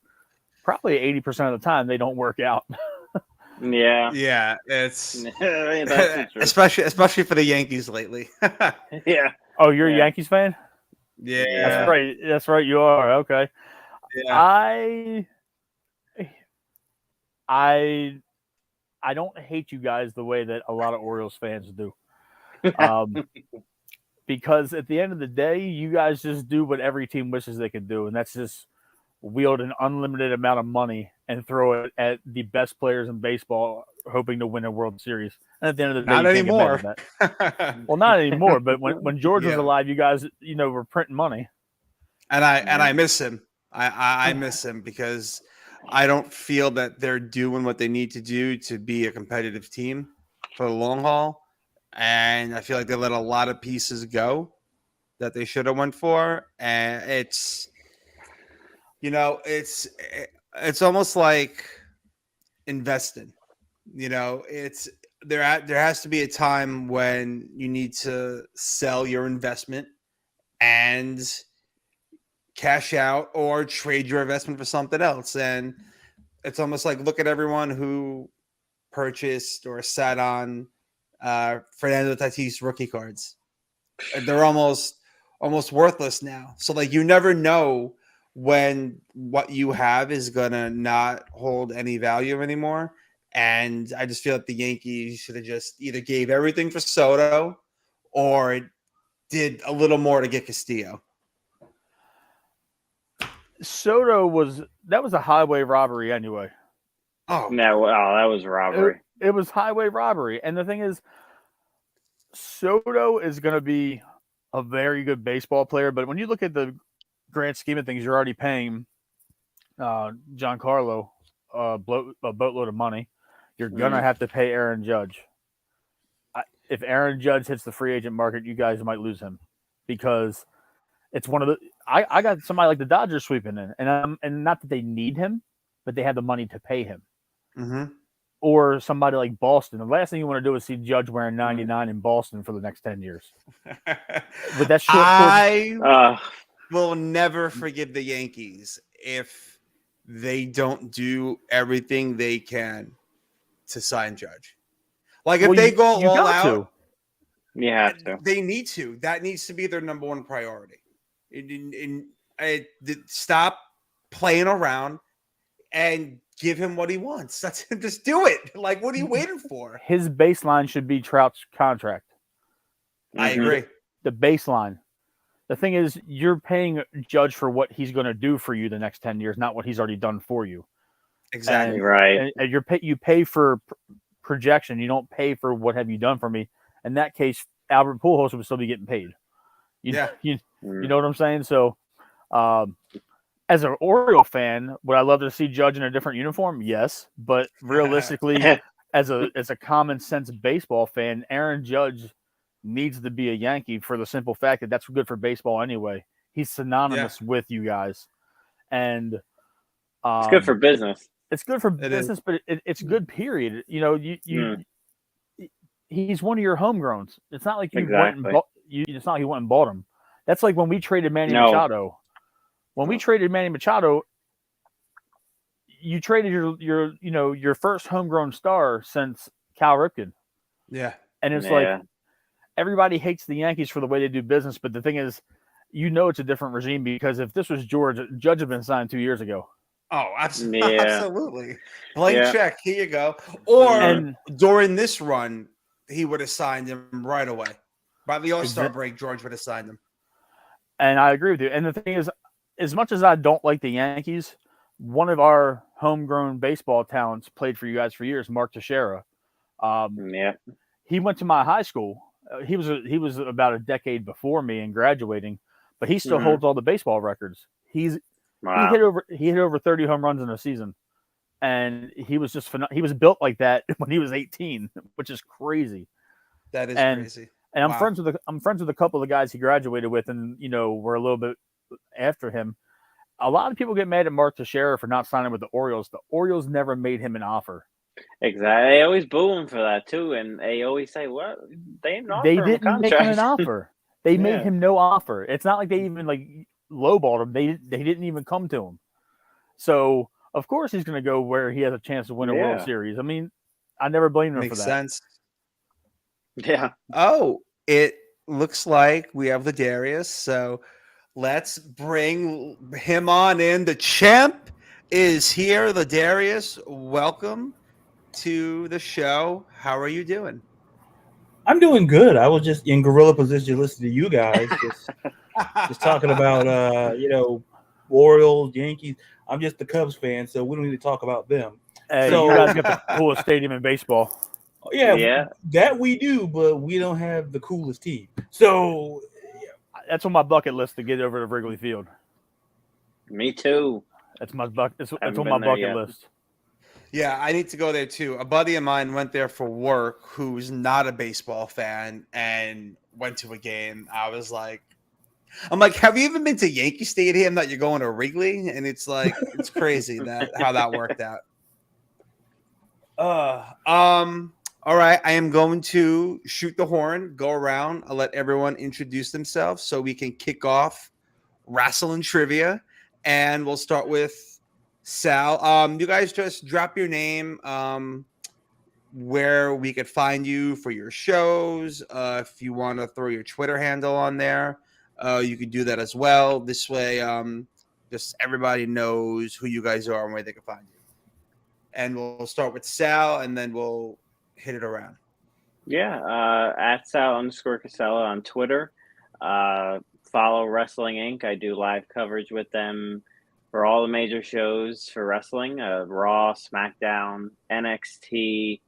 probably 80% of the time they don't work out. Yeah, it's especially for the Yankees lately. Yeah. Oh, you're a Yankees fan? Yeah, that's right. You are. Okay. Yeah. I don't hate you guys the way that a lot of Orioles fans do. Because at the end of the day, you guys just do what every team wishes they could do, and that's just wield an unlimited amount of money and throw it at the best players in baseball, hoping to win a World Series. And at the end of the day, not anymore. Well, not anymore. But when George was alive, you guys, were printing money. And I miss him. I miss him because I don't feel that they're doing what they need to do to be a competitive team. for the long haul, and I feel like they let a lot of pieces go that they should have went for, and it's almost like investing. It's there has to be a time when you need to sell your investment and cash out or trade your investment for something else. And it's almost like, look at everyone who purchased or sat on Fernando Tatis rookie cards. They're almost worthless now. So like, you never know when what you have is gonna not hold any value anymore. And I just feel like the Yankees should have just either gave everything for Soto or did a little more to get Castillo. Soto was a highway robbery anyway. Oh No, that was robbery. It was highway robbery. And the thing is, Soto is going to be a very good baseball player, but when you look at the grand scheme of things, you're already paying Giancarlo a boatload of money. You're going to have to pay Aaron Judge. If Aaron Judge hits the free agent market, you guys might lose him because it's one of the. I got somebody like the Dodgers sweeping in, and not that they need him, but they have the money to pay him. Mm-hmm. Or somebody like Boston. The last thing you want to do is see Judge wearing 99 in Boston for the next 10 years. With that short, I will never forgive the Yankees if they don't do everything they can to sign Judge. Like if they go all out, you have to. They need to. That needs to be their number one priority. Stop playing around and give him what he wants. That's just do it. Like, what are you waiting for? His baseline should be Trout's contract. I agree. The baseline. The thing is, you're paying Judge for what he's going to do for you the next 10 years, not what he's already done for you. Exactly. Right. And you pay for projection. You don't pay for what have you done for me. In that case, Albert Pujols would still be getting paid. You know what I'm saying? So, as an Oriole fan, would I love to see Judge in a different uniform? Yes, but realistically, as a common sense baseball fan, Aaron Judge needs to be a Yankee for the simple fact that that's good for baseball anyway. He's synonymous with you guys, and it's good for business. It's good for business, but it's good. Period. You know, he's one of your homegrowns. It's not like you went and it's not like you went and bought him. That's like when we traded Manny Machado. When we traded Manny Machado, you traded your first homegrown star since Cal Ripken. Yeah. And it's like everybody hates the Yankees for the way they do business, but the thing is, it's a different regime because if this was Judge had been signed 2 years ago. Oh, absolutely. Blank check. Here you go. Or during this run, he would have signed him right away. By the All-Star break, George would have signed him. And I agree with you. And the thing is, as much as I don't like the Yankees, one of our homegrown baseball talents played for you guys for years, Mark Teixeira. He went to my high school. He was about a decade before me in graduating, but he still holds all the baseball records. He hit over 30 home runs in a season, and he was just he was built like that when he was 18, which is crazy. That is crazy. And I'm friends with a couple of guys he graduated with, and we're a little bit after him. A lot of people get mad at Mark Teixeira for not signing with the Orioles. The Orioles never made him an offer. Exactly. They always boo him for that too, and they always say, "What? They didn't make him an offer. They made him no offer. It's not like they even lowballed him. They didn't even come to him. So of course he's going to go where he has a chance to win a World Series. I mean, I never blamed him for that. Makes sense. Yeah. Oh, it looks like we have LaDarius, so let's bring him on in. The champ is here. LaDarius, welcome to the show. How are you doing? I'm doing good. I was just in gorilla position listening to you guys, just talking about Orioles, Yankees. I'm just the Cubs fan, so we don't need to talk about them. Hey, so, you guys got the coolest stadium in baseball. Yeah, that we do, but we don't have the coolest team. So that's on my bucket list to get over to Wrigley Field. Me too. That's my bucket. It's on my bucket list. Yeah, I need to go there too. A buddy of mine went there for work who's not a baseball fan and went to a game. I'm like, have you even been to Yankee Stadium that you're going to Wrigley? And it's like, it's crazy that how that worked out. All right. I am going to shoot the horn, go around. I'll let everyone introduce themselves so we can kick off Rasslin Trivia. And we'll start with Sal. You guys just drop your name, where we could find you for your shows. If you want to throw your Twitter handle on there, you could do that as well. This way, just everybody knows who you guys are and where they can find you. And we'll start with Sal, and then we'll hit it around. Yeah, at Sal_Casella on Twitter. Follow Wrestling Inc. I do live coverage with them for all the major shows for wrestling, Raw, SmackDown, NXT,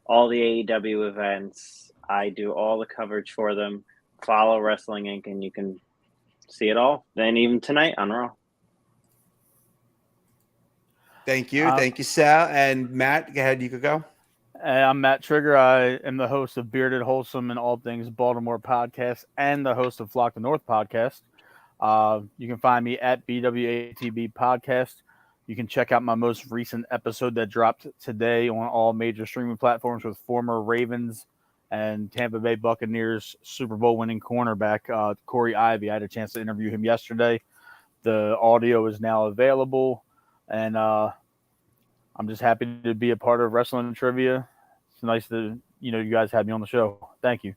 all the AEW events. I do all the coverage for them. Follow Wrestling Inc. and you can see it all. Then even tonight on Raw. Thank you. Thank you, Sal. And Matt, go ahead. You could go. I'm Matt Trigger. I am the host of Bearded, Wholesome, and All Things Baltimore Podcast and the host of Flock the North Podcast. You can find me at BWATB Podcast. You can check out my most recent episode that dropped today on all major streaming platforms with former Ravens and Tampa Bay Buccaneers Super Bowl winning cornerback Corey Ivy. I had a chance to interview him yesterday. The audio is now available, and I'm just happy to be a part of Wrestling Trivia. It's nice that you guys had me on the show. Thank you.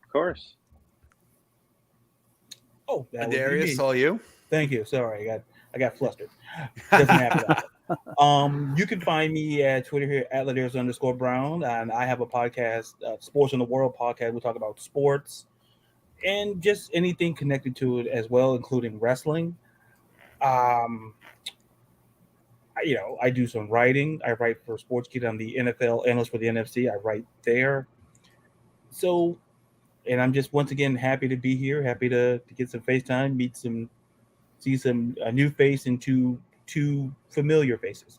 Of course. Oh, LaDarius, all you. Thank you. Sorry, I got flustered. Doesn't happen. You can find me at Twitter here at LaDarius_Brown, and I have a podcast, Sports in the World podcast. We talk about sports and just anything connected to it as well, including wrestling. I do some writing. I write for Sports Kid. I'm the NFL analyst for the NFC. I write there. So, and I'm just once again happy to be here. Happy to get some FaceTime, see some new face and two familiar faces.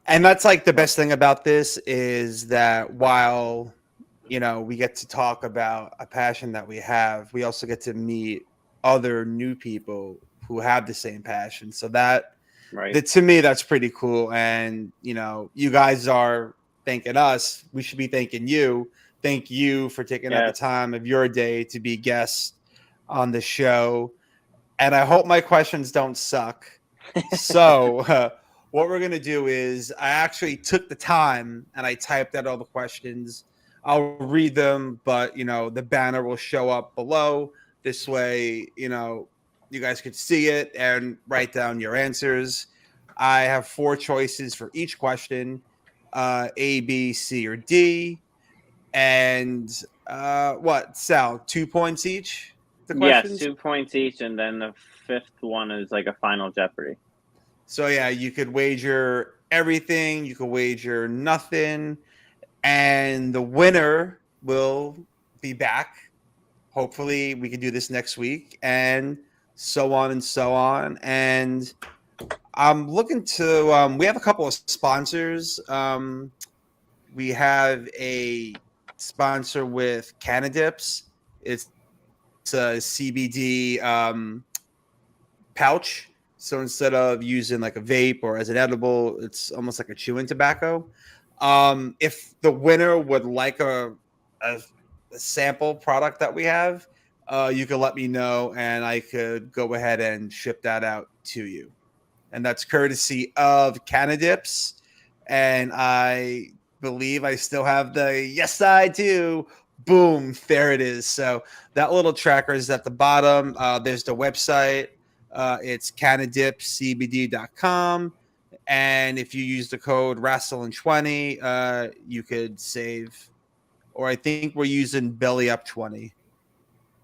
And that's like the best thing about this is that while we get to talk about a passion that we have, we also get to meet other new people who have the same passion. So to me, that's pretty cool. And, you guys are thanking us. We should be thanking you. Thank you for taking out the time of your day to be guests on the show. And I hope my questions don't suck. So what we're going to do is I actually took the time and I typed out all the questions. I'll read them, but, the banner will show up below. This way, you guys could see it and write down your answers. I have 4 choices for each question, A, B, C, or D. And Sal, 2 points each? Yes, 2 points each, and then the 5th one is like a Final Jeopardy. So, yeah, you could wager everything. You could wager nothing. And the winner will be back. Hopefully, we can do this next week. And so on and so on. And I'm looking to we have a couple of sponsors. We have a sponsor with Cannadips. It's a CBD pouch. So instead of using like a vape or as an edible, it's almost like a chewing tobacco. If the winner would like a sample product that we have, you can let me know and I could go ahead and ship that out to you. And that's courtesy of Cannadips. And I believe I still have the yes, I do. Boom. There it is. So that little tracker is at the bottom. There's the website. It's cannadipscbd.com. And if you use the code Rasslin20, you could save. Or I think we're using Belly Up 20.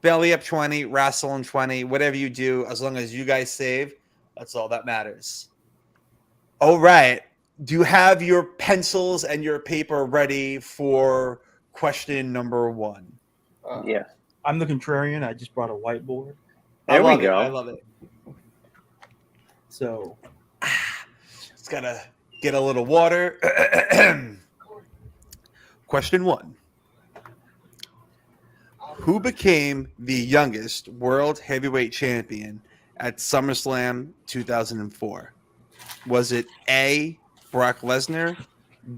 Belly Up 20, Rasslin20, whatever you do, as long as you guys save, that's all that matters. All right. Do you have your pencils and your paper ready for question number 1? Yeah. I'm the contrarian. I just brought a whiteboard. There we go. I love it. So gotta get a little water. Question 1. Who became the youngest world heavyweight champion at SummerSlam 2004? Was it A, Brock Lesnar,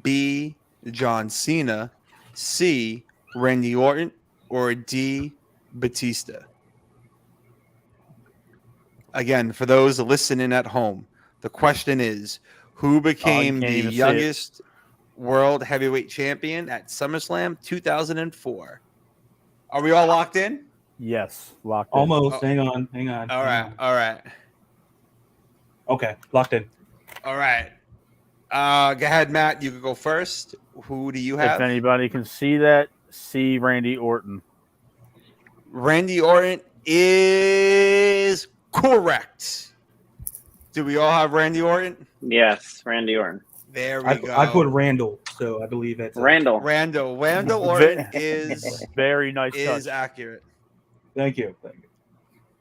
B, John Cena, C, Randy Orton, or D, Batista? Again, for those listening at home, the question is, who became the youngest world heavyweight champion at SummerSlam 2004? Are we all locked in? Yes, locked in. Almost. Oh. Hang on. All right. Okay, locked in. All right. Go ahead, Matt. You can go first. Who do you have? If anybody can see that, see Randy Orton. Randy Orton is correct. Do we all have Randy Orton? Yes, Randy Orton. There we go. I put Randall, so I believe that's Randall. Randall Orton is Very nice touch. accurate. Thank you.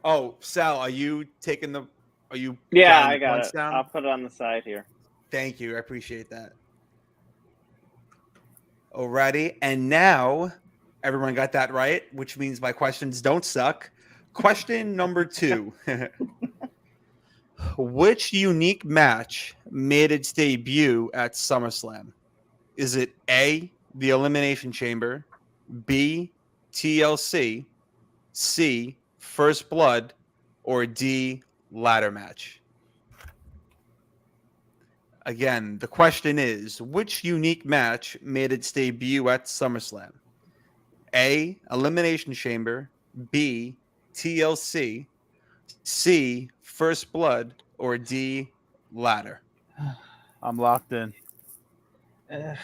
Oh, Sal, are you taking the? Are you? Yeah, jotting I the got points it. down? I'll put it on the side here. Thank you. I appreciate that. Alrighty, and now everyone got that right, which means my questions don't suck. Question number 2. Which unique match made its debut at SummerSlam? Is it A, the Elimination Chamber, B, TLC, C, First Blood, or D, ladder match? Again, the question is, which unique match made its debut at SummerSlam? A, Elimination Chamber, B, TLC, C, First Blood, or D, ladder? I'm locked in. Yeah,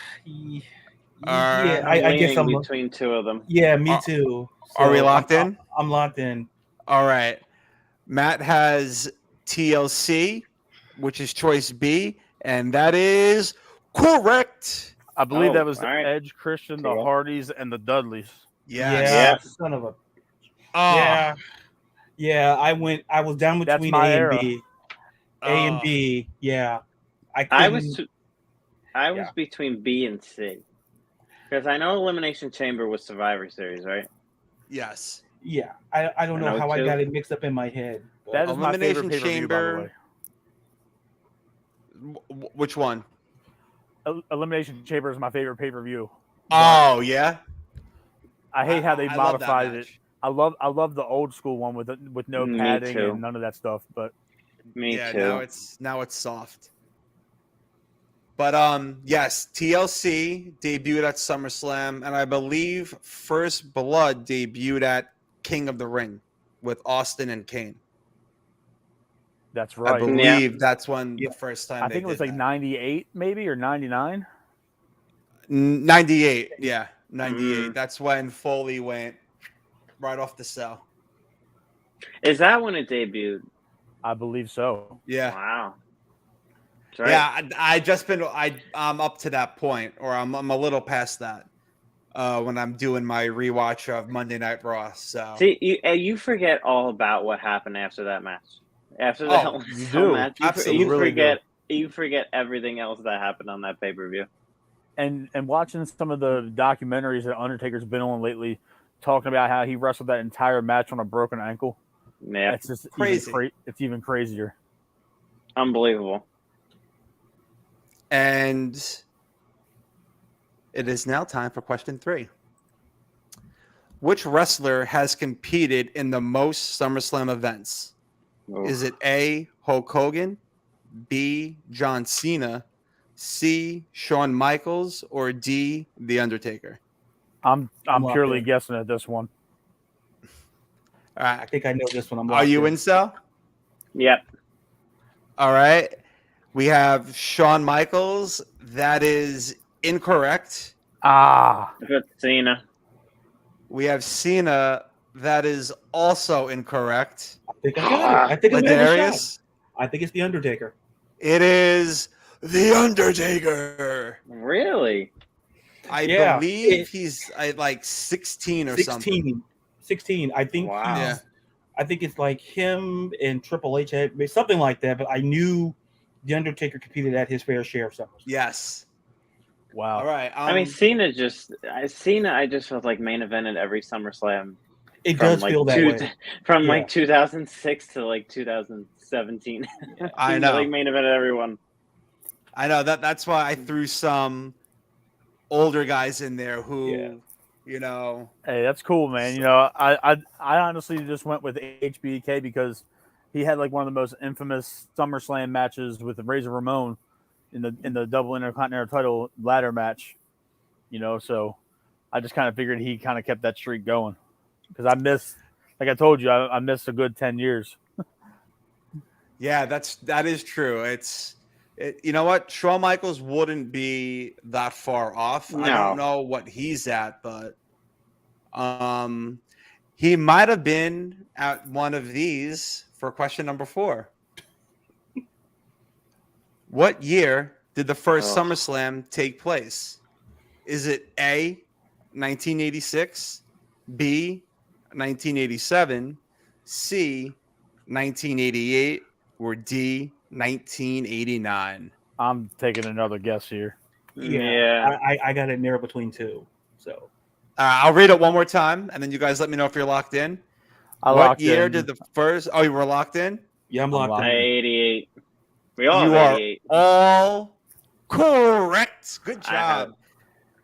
I'm I guess I'm between two of them. Yeah, me too. Are we locked in? I'm locked in. All right. Matt has TLC, which is choice B, and that is correct. I believe Oh, that was the all right. Edge, Christian, the Cool. Hardys, and the Dudleys. Yes. Yeah, Yes. son of a. Oh, Yeah. I was down That's between my A era. and B. A and oh. B. Yeah. I I was Yeah. between B and C. Because I know Elimination Chamber was Survivor Series, right? Yes. Yeah. I don't know I know how I too. got it mixed up in my head. but- That is my favorite Elimination pay-per-view, by the Chamber. way. Which one? Elimination Chamber is my favorite pay-per-view. Oh, yeah. I hate how they I love that modified it. match. I love the old school one with no Me padding too. and none of that stuff. But Me Yeah, too. now it's soft. But yes, TLC debuted at SummerSlam, and I believe First Blood debuted at King of the Ring with Austin and Kane. that's I right. believe that's when Yeah. the first time I think it was like 98 maybe or 99. 98. Yeah, 98. Mm. That's when Foley went right off the cell. Is that when it debuted? I believe so. Yeah. Wow. That's right. Yeah, I'm up to that point, or I'm a little past that when I'm doing my rewatch of Monday Night Raw. So See, you forget all about what happened after that match. After that Oh, you do. match, Absolutely. you Really forget you forget everything else that happened on that pay-per-view. And watching some of the documentaries that Undertaker's been on lately, talking about how he wrestled that entire match on a broken ankle. Yeah, It's just Crazy. It's even crazier. unbelievable. And it is now time for question 3. Which wrestler has competed in the most SummerSlam events? Is it A, Hulk Hogan, B, John Cena, C, Shawn Michaels, or D, The Undertaker? I'm locked purely in. guessing at this one. All I right. think I know this one. I'm Are you in, Sal? Yep. All right. We have Shawn Michaels. That is incorrect. Ah, Good Cena. We have Cena. That is also incorrect. I think I got it. I think I'm gonna have a shot. LaDarius. I think it's the Undertaker. It is The Undertaker. Really? I Yeah, believe he's like 16 or something. 16. I think. Wow. Yeah. I think it's like him and Triple H, something like that. But I knew The Undertaker competed at his fair share of SummerSlam. Yes. Wow. All right. I mean, Cena I just felt like main evented every SummerSlam. It from, does like, feel that way. From Yeah. like 2006 to like 2017. I Seems know. like main evented everyone. I know that's why I threw some older guys in there who, you know. Hey, that's cool, man. You know, I honestly just went with HBK because he had like one of the most infamous SummerSlam matches with Razor Ramon in the double Intercontinental title ladder match. You know, so I just kind of figured he kind of kept that streak going because I missed, like I told you, I missed a good 10 years. Yeah, that is true. You know what? Shawn Michaels wouldn't be that far off. No. I don't know what he's at, but he might have been at one of these for question number 4. What year did the first SummerSlam take place? Is it A, 1986, B, 1987, C, 1988, or D, 1989? I'm taking another guess here. Yeah. I got it narrow between two. So I'll read it one more time, and then you guys let me know if you're locked in. What year did the first? Oh, you were locked in? yeah, I'm locked in. 88. We all You have are 88. all correct. Good I have- job.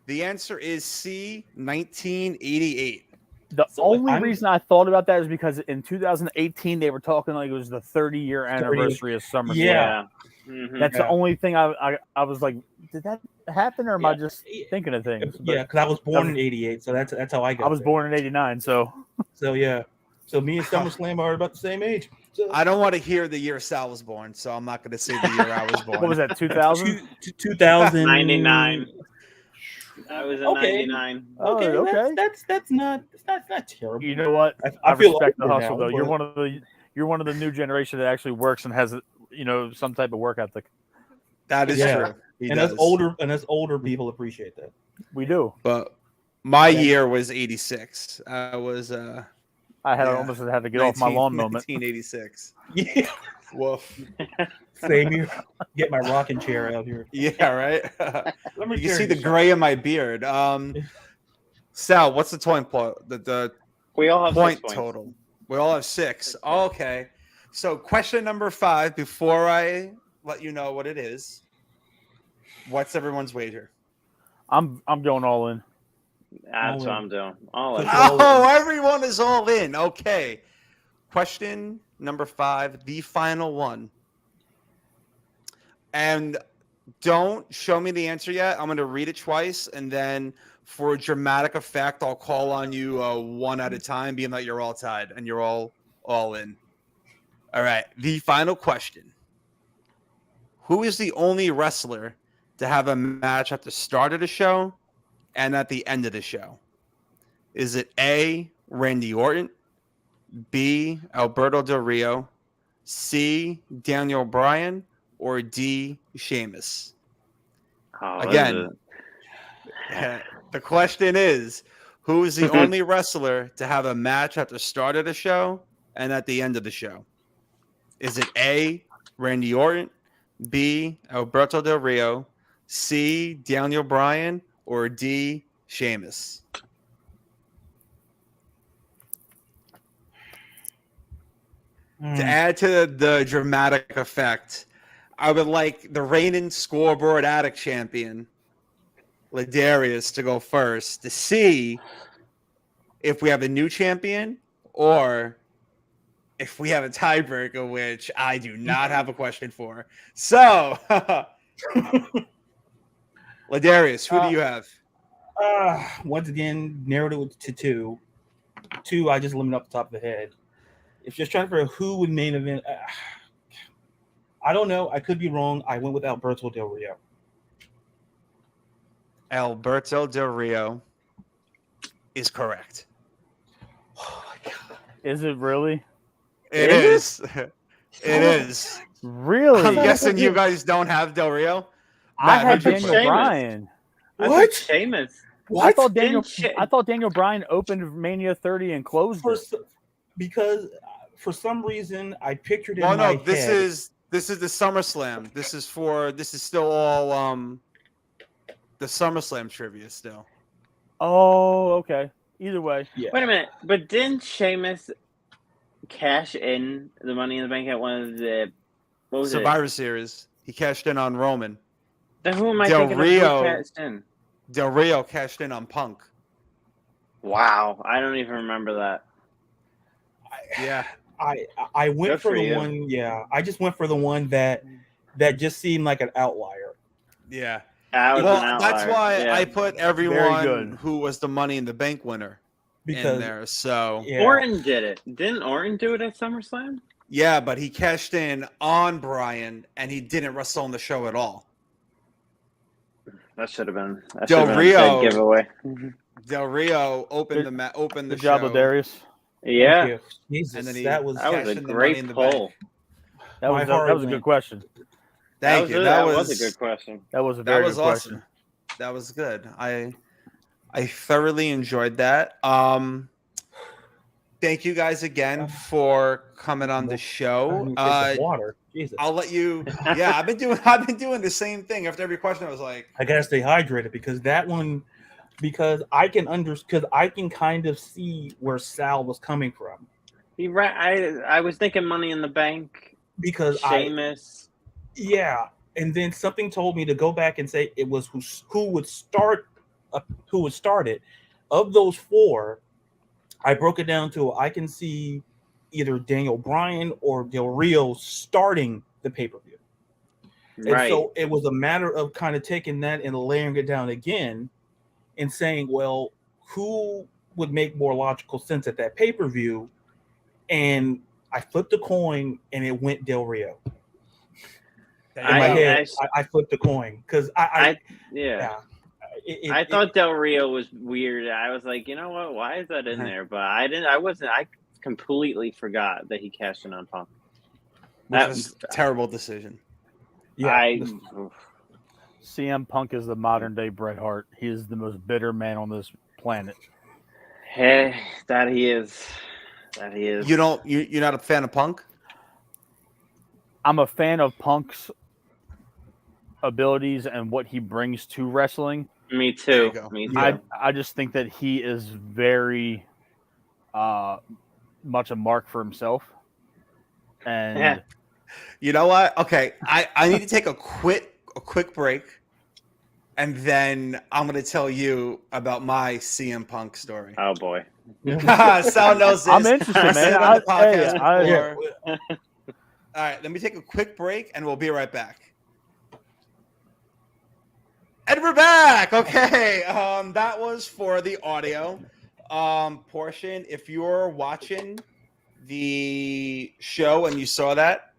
The answer is C, 1988. The So only I'm- reason I thought about that is because in 2018 they were talking like it was the 30-year anniversary of SummerSlam. Yeah. Mhm. That's the only thing I was like, did that happen, or am I Yeah. just thinking of things? But Yeah, because I was born in '88, so that's how I got. I was there. born in '89, so So yeah, so me and SummerSlam are about the same age. So, I don't want to hear the year Sal was born, so I'm not going to say the year I was born. what was that? 2000? 2000 99. I was in Okay. 99. Oh, Okay, okay. That's not terrible. You know what? I I feel respect the older hustle, now, though. You're but- one of the new generation that actually works and has some type of work ethic. That is Yeah. true. He and does. us older people appreciate that. We do. But my Yeah. year was 86. I was I Yeah. almost had to get off my lawn moment. 1986. Yeah, Woof. same here. Get my rocking chair out here. Yeah, right. Let me You can see carry the this. gray in my beard. Sal, what's the the We all have point 6 points. total? We all have 6. Okay. So question number 5, before I let you know what it is, what's everyone's wager? I'm going all in. That's what I'm doing. All in. Oh, everyone is all in. Okay. Question number 5, the final one. And don't show me the answer yet. I'm going to read it twice, and then for dramatic effect, I'll call on you one at a time, being that you're all tied and you're all in. All right. The final question. Who is the only wrestler to have a match at the start of the show and at the end of the show? Is it A, Randy Orton, B, Alberto Del Rio, C, Daniel Bryan, or D, Sheamus? Oh, Again, the question is, who is the only wrestler to have a match at the start of the show and at the end of the show? Is it A, Randy Orton, B, Alberto Del Rio, C, Daniel Bryan, or D, Sheamus? To add to the dramatic effect, I would like the reigning scoreboard addict champion, LaDarius, to go first to see if we have a new champion or if we have a tiebreaker, which I do not have a question for. So, LaDarius, who do you have? Once again, narrowed it to 2. 2, I just eliminated off the top of the head. If you're trying to figure out who would main event, I don't know. I could be wrong. I went with Alberto Del Rio. Alberto Del Rio is correct. Oh my god! Is it really? It is. It is. Really? I'm guessing you guys don't have Del Rio. I Matt, had who'd you Daniel put? Sheamus. Bryan. I What? took Sheamus. I thought Didn't Daniel Bryan opened Mania 30 and closed it. Because for some reason I pictured in Well, my no, this head. is This is the SummerSlam. This is still all the SummerSlam trivia still. Oh, okay. Either way, Yeah. Wait a minute, but didn't Sheamus cash in the Money in the Bank at one of the what was Survivor Series. He cashed in on Roman. it? Then who am I Del thinking Rio. of who cashed in? Del Rio cashed in on Punk. Wow, I don't even remember that. Yeah. I went Good for for the you. one. Yeah, I just went for the one that just seemed like an outlier. Yeah. That was Well, an that's outlier. why Yeah. I put Very everyone good. who was the Money in the Bank winner Because in there. So yeah, Orton did it. Didn't Orton do it at SummerSlam? yeah, but he cashed in on Bryan and he didn't wrestle on the show at all. That should have been. That Del should have been Rio. a big giveaway. Del Rio opened Good- the good job, show. LaDarius. Yeah, thank you. Jesus, And then he- that was that was Cashed a in the Money great in the Bank. pull. That My was heart that was a went. good question. Thank you. That was a good question. That was a That very was good awesome. question. That was good. I thoroughly enjoyed that. Thank you guys again for coming on the I show. need to get some water. Jesus, I'll let you. Yeah, I've been doing the same thing. After every question, I was like, I gotta stay hydrated because that one, because I can kind of see where Sal was coming from. I was thinking Money in the Bank, Because Sheamus. yeah, and then something told me to go back and say it was who would start it. Of those four, I broke it down to I can see either Daniel Bryan or Del Rio starting the pay-per-view. And Right. so it was a matter of kind of taking that and layering it down again and saying, well, who would make more logical sense at that pay-per-view? And I flipped a coin and it went Del Rio. In my head, I flipped the coin because I thought Del Rio was weird. I was like, you know what? Why is that in there? But I didn't. I completely forgot that he cashed in on Punk. which was a terrible decision. CM Punk is the modern day Bret Hart. He is the most bitter man on this planet. Hey, that he is. That he is. You're not a fan of Punk? I'm a fan of Punk's abilities and what he brings to wrestling. Me There you too. go. Me too. I just think that he is very much a mark for himself. And Yeah. You know what? Okay, I need to take a quick break, and then I'm going to tell you about my CM Punk story. Oh boy. Sal knows this. I'm interested, I said man. it on the podcast I- before. All right, let me take a quick break, and we'll be right back. And we're back. Okay, that was for the audio portion. If you're watching the show and you saw that,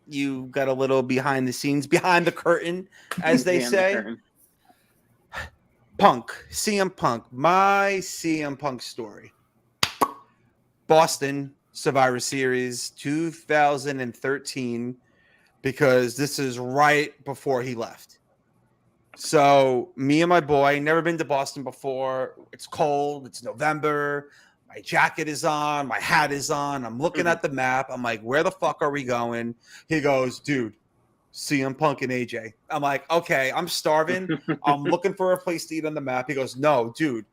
you got a little behind the scenes, behind the curtain, as they Behind the say. curtain. Punk, CM Punk, my CM Punk story. Boston Survivor Series 2013, because this is right before he left. So me and my boy, never been to Boston before. It's cold. It's November. My jacket is on. My hat is on. I'm looking at the map. I'm like, where the fuck are we going? He goes, dude, CM Punk and AJ. I'm like, okay, I'm starving. I'm looking for a place to eat on the map. He goes, no, dude.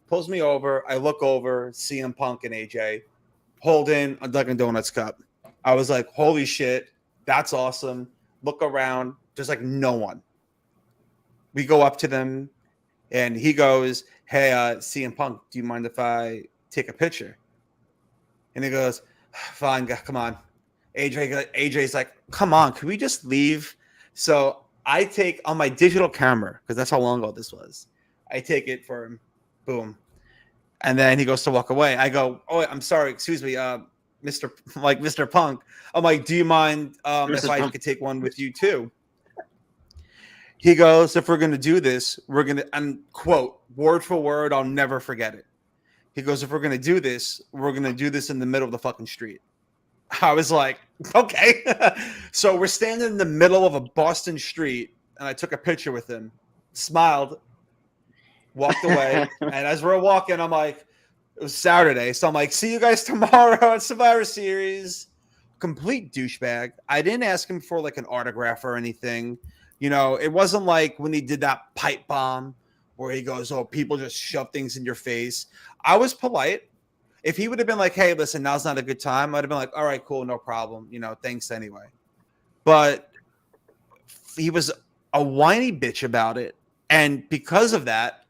Pulls me over. I look over, CM Punk and AJ holding a Dunkin' Donuts cup. I was like, holy shit, that's awesome. Look around. There's like no one. We go up to them, and he goes, hey, CM Punk, do you mind if I take a picture? And he goes, fine, come on. AJ's like, come on, can we just leave? So I take on my digital camera, because that's how long ago this was. I take it for him. Boom. And then he goes to walk away. I go, oh, I'm sorry, excuse me, Mr. Punk. I'm like, do you mind if I could take one with you too? He goes, if we're going to do this, we're going to, and quote, word for word, I'll never forget it. He goes, if we're going to do this, we're going to do this in the middle of the fucking street. I was like, okay. So we're standing in the middle of a Boston street, and I took a picture with him, smiled, walked away. And as we're walking, I'm like, it was Saturday. So I'm like, see you guys tomorrow at Survivor Series. complete douchebag. I didn't ask him for like an autograph or anything. You know, it wasn't like when he did that pipe bomb where he goes, "Oh, people just shove things in your face." I was polite. If he would have been like, "Hey, listen, now's not a good time," I'd have been like, "All right, cool, no problem. You know, thanks anyway." But he was a whiny bitch about it, and because of that,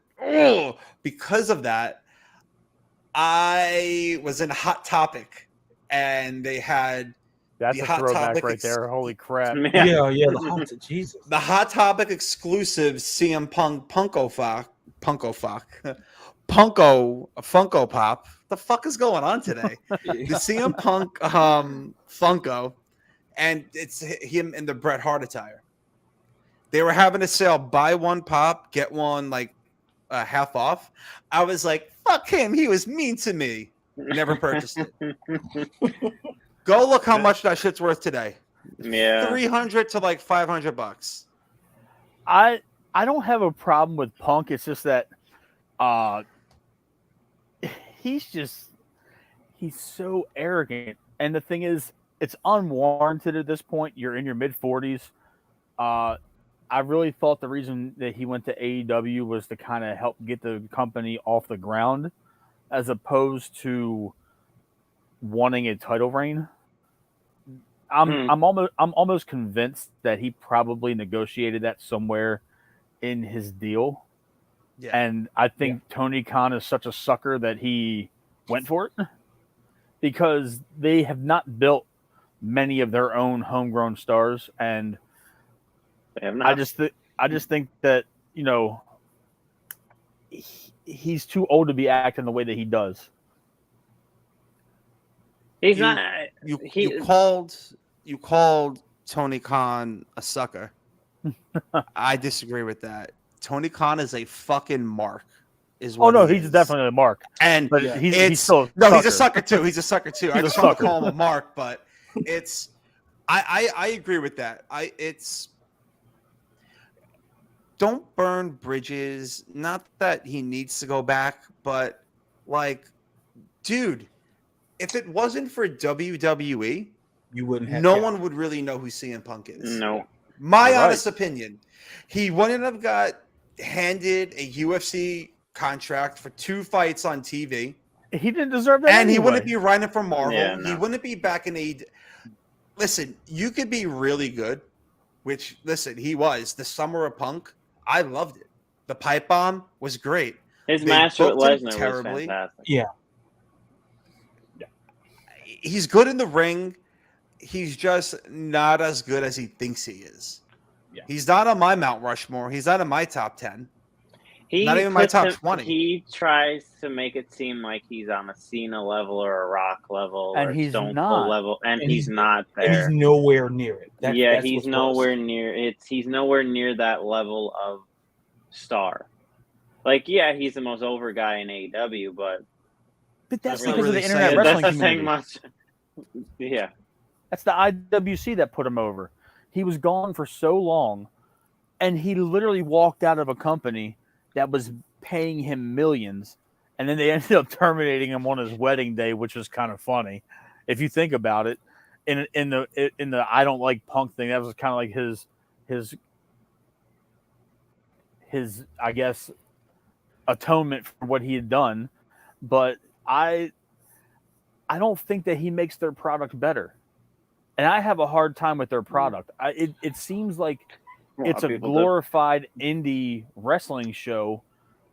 I was in Hot Topic, and they had That's the a Hot throwback Topic right there. Holy crap. Yeah, the hot Jesus. the Hot Topic exclusive CM Punk Funko Pop. The fuck is going on today? The CM Punk Funko, and it's him in the Bret Hart attire. They were having a sale, buy one pop, get one like half off. I was like, fuck him. He was mean to me. Never purchased it. Go look how much that shit's worth today. Yeah. $300 to like $500. I don't have a problem with Punk. It's just that he's so arrogant. And the thing is, it's unwarranted at this point. You're in your mid-40s. I really thought the reason that he went to AEW was to kind of help get the company off the ground, as opposed to wanting a title reign. I'm almost convinced that he probably negotiated that somewhere in his deal. Yeah. And I think Tony Khan is such a sucker that he went for it, because they have not built many of their own homegrown stars, and I just think that, you know, he's too old to be acting the way that he does. He's not. You called Tony Khan a sucker. I disagree with that. Tony Khan is a fucking mark. He's definitely a mark. And but he's still he's a sucker too. He's a sucker too. I just want to call him a mark, but it's I agree with that. Don't burn bridges. Not that he needs to go back, but like, dude, if it wasn't for WWE, you wouldn't have. No one would really know who CM Punk is. No, my honest opinion, he wouldn't have got handed a UFC contract for 2 fights on TV. He didn't deserve that, and he wouldn't be writing for Marvel. Yeah, no. He wouldn't be back in AEW. Listen, you could be really good, which he was the Summer of Punk. I loved it. The pipe bomb was great. His match with Lesnar was fantastic. Yeah. He's good in the ring. He's just not as good as he thinks he is. Yeah. He's not on my Mount Rushmore. He's not in my top 10. Not even my top 20. He tries to make it seem like he's on a Cena level or a Rock level or he's Stone not. Cold level, and he's not there. And he's nowhere near it. He's nowhere near it. He's nowhere near that level of star. Like, he's the most over guy in AEW, but that's really because of the saying internet wrestling that's not community. saying much. Yeah. That's the IWC that put him over. He was gone for so long, and he literally walked out of a company that was paying him millions, and then they ended up terminating him on his wedding day, which was kind of funny if you think about it. In the I don't like Punk thing, that was kind of like his I guess atonement for what he had done. But I don't think that he makes their product better, and I have a hard time with their product. It seems like it's a glorified indie wrestling show.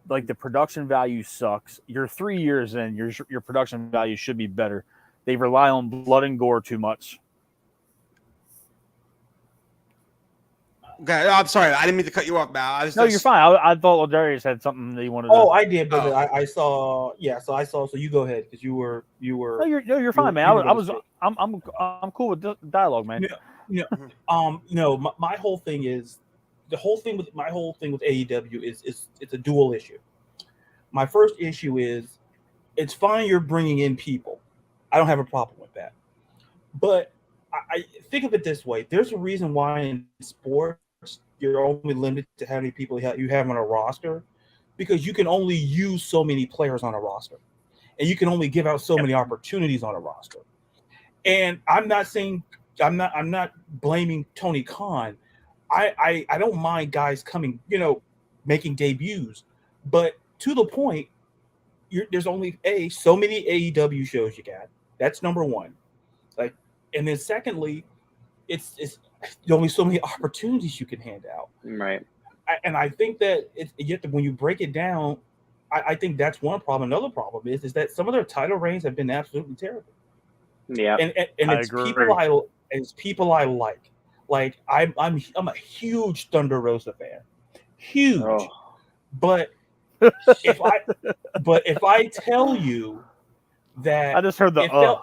Like, the production value sucks. You're 3 years in, your production value should be better. They rely on blood and gore too much. Okay, I'm sorry. I didn't mean to cut you off, Mal. You're fine. I thought LaDarius had something that he wanted to. Oh, I did, but I saw. Yeah, so I saw. So you go ahead, because you were. No, you're fine, man. I'm cool with dialogue, man. No. My whole thing is, my whole thing with AEW is it's a dual issue. My first issue is, it's fine you're bringing in people. I don't have a problem with that, but I think of it this way: there's a reason why in sports you're only limited to how many people you have on a roster, because you can only use so many players on a roster, and you can only give out so many opportunities on a roster. And I'm not blaming Tony Khan. I don't mind guys coming, making debuts, but to the point, there's only so many AEW shows you got. That's number one. Like, and then secondly, it's there's only so many opportunities you can hand out. Right. And I think that when you break it down, I think that's one problem. Another problem is that some of their title reigns have been absolutely terrible. Yeah, and it's people I like. Like I'm a huge Thunder Rosa fan, huge. But if I tell you that I just heard the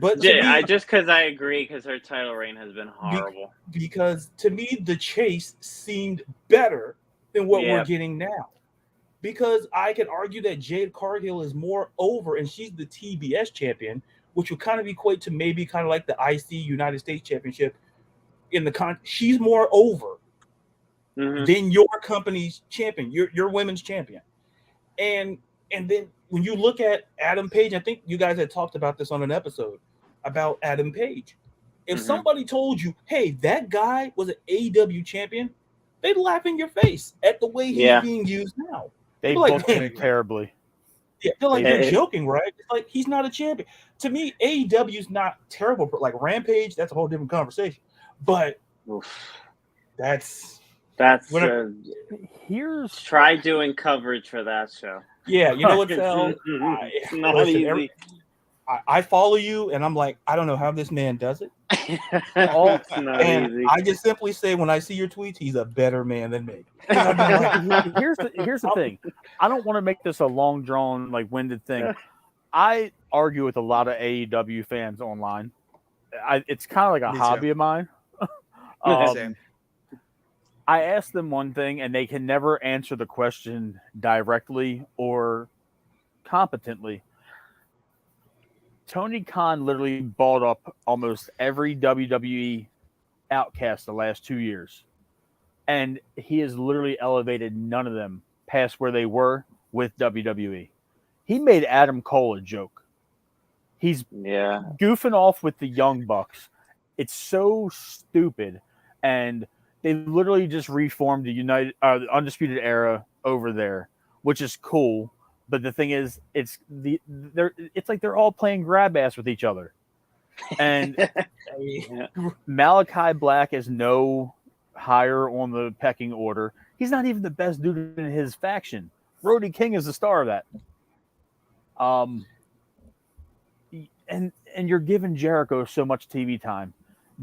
but just because I agree, because her title reign has been horrible. Because to me, the chase seemed better than what we're getting now. Because I can argue that Jade Cargill is more over, and she's the TBS champion, which would kind of equate to maybe kind of like the IC United States Championship. She's more over than your company's champion, your women's champion. And then when you look at Adam Page, I think you guys had talked about this on an episode about Adam Page. If somebody told you, hey, that guy was an AEW champion, they'd laugh in your face at the way he's being used now. They booked him terribly. Yeah, they're like, you're joking, right? It's like, he's not a champion. To me, AEW is not terrible, but like Rampage, that's a whole different conversation. But that's here's try doing coverage for that show. Yeah, you know what, Sal? It's not easy. I follow you, and I'm like, I don't know how this man does it. It's not easy. I just simply say, when I see your tweets, he's a better man than me. Here's the thing. I don't want to make this a long drawn, like winded thing. I argue with a lot of AEW fans online. It's kind of like a hobby of mine. I ask them one thing, and they can never answer the question directly or competently. Tony Khan literally bought up almost every WWE outcast the last 2 years. And he has literally elevated none of them past where they were with WWE. He made Adam Cole a joke. He's goofing off with the Young Bucks. It's so stupid. And they literally just reformed the Undisputed Era over there, which is cool. But the thing is, it's like they're all playing grab ass with each other. And Malachi Black is no higher on the pecking order. He's not even the best dude in his faction. Brody King is the star of that. And you're giving Jericho so much TV time.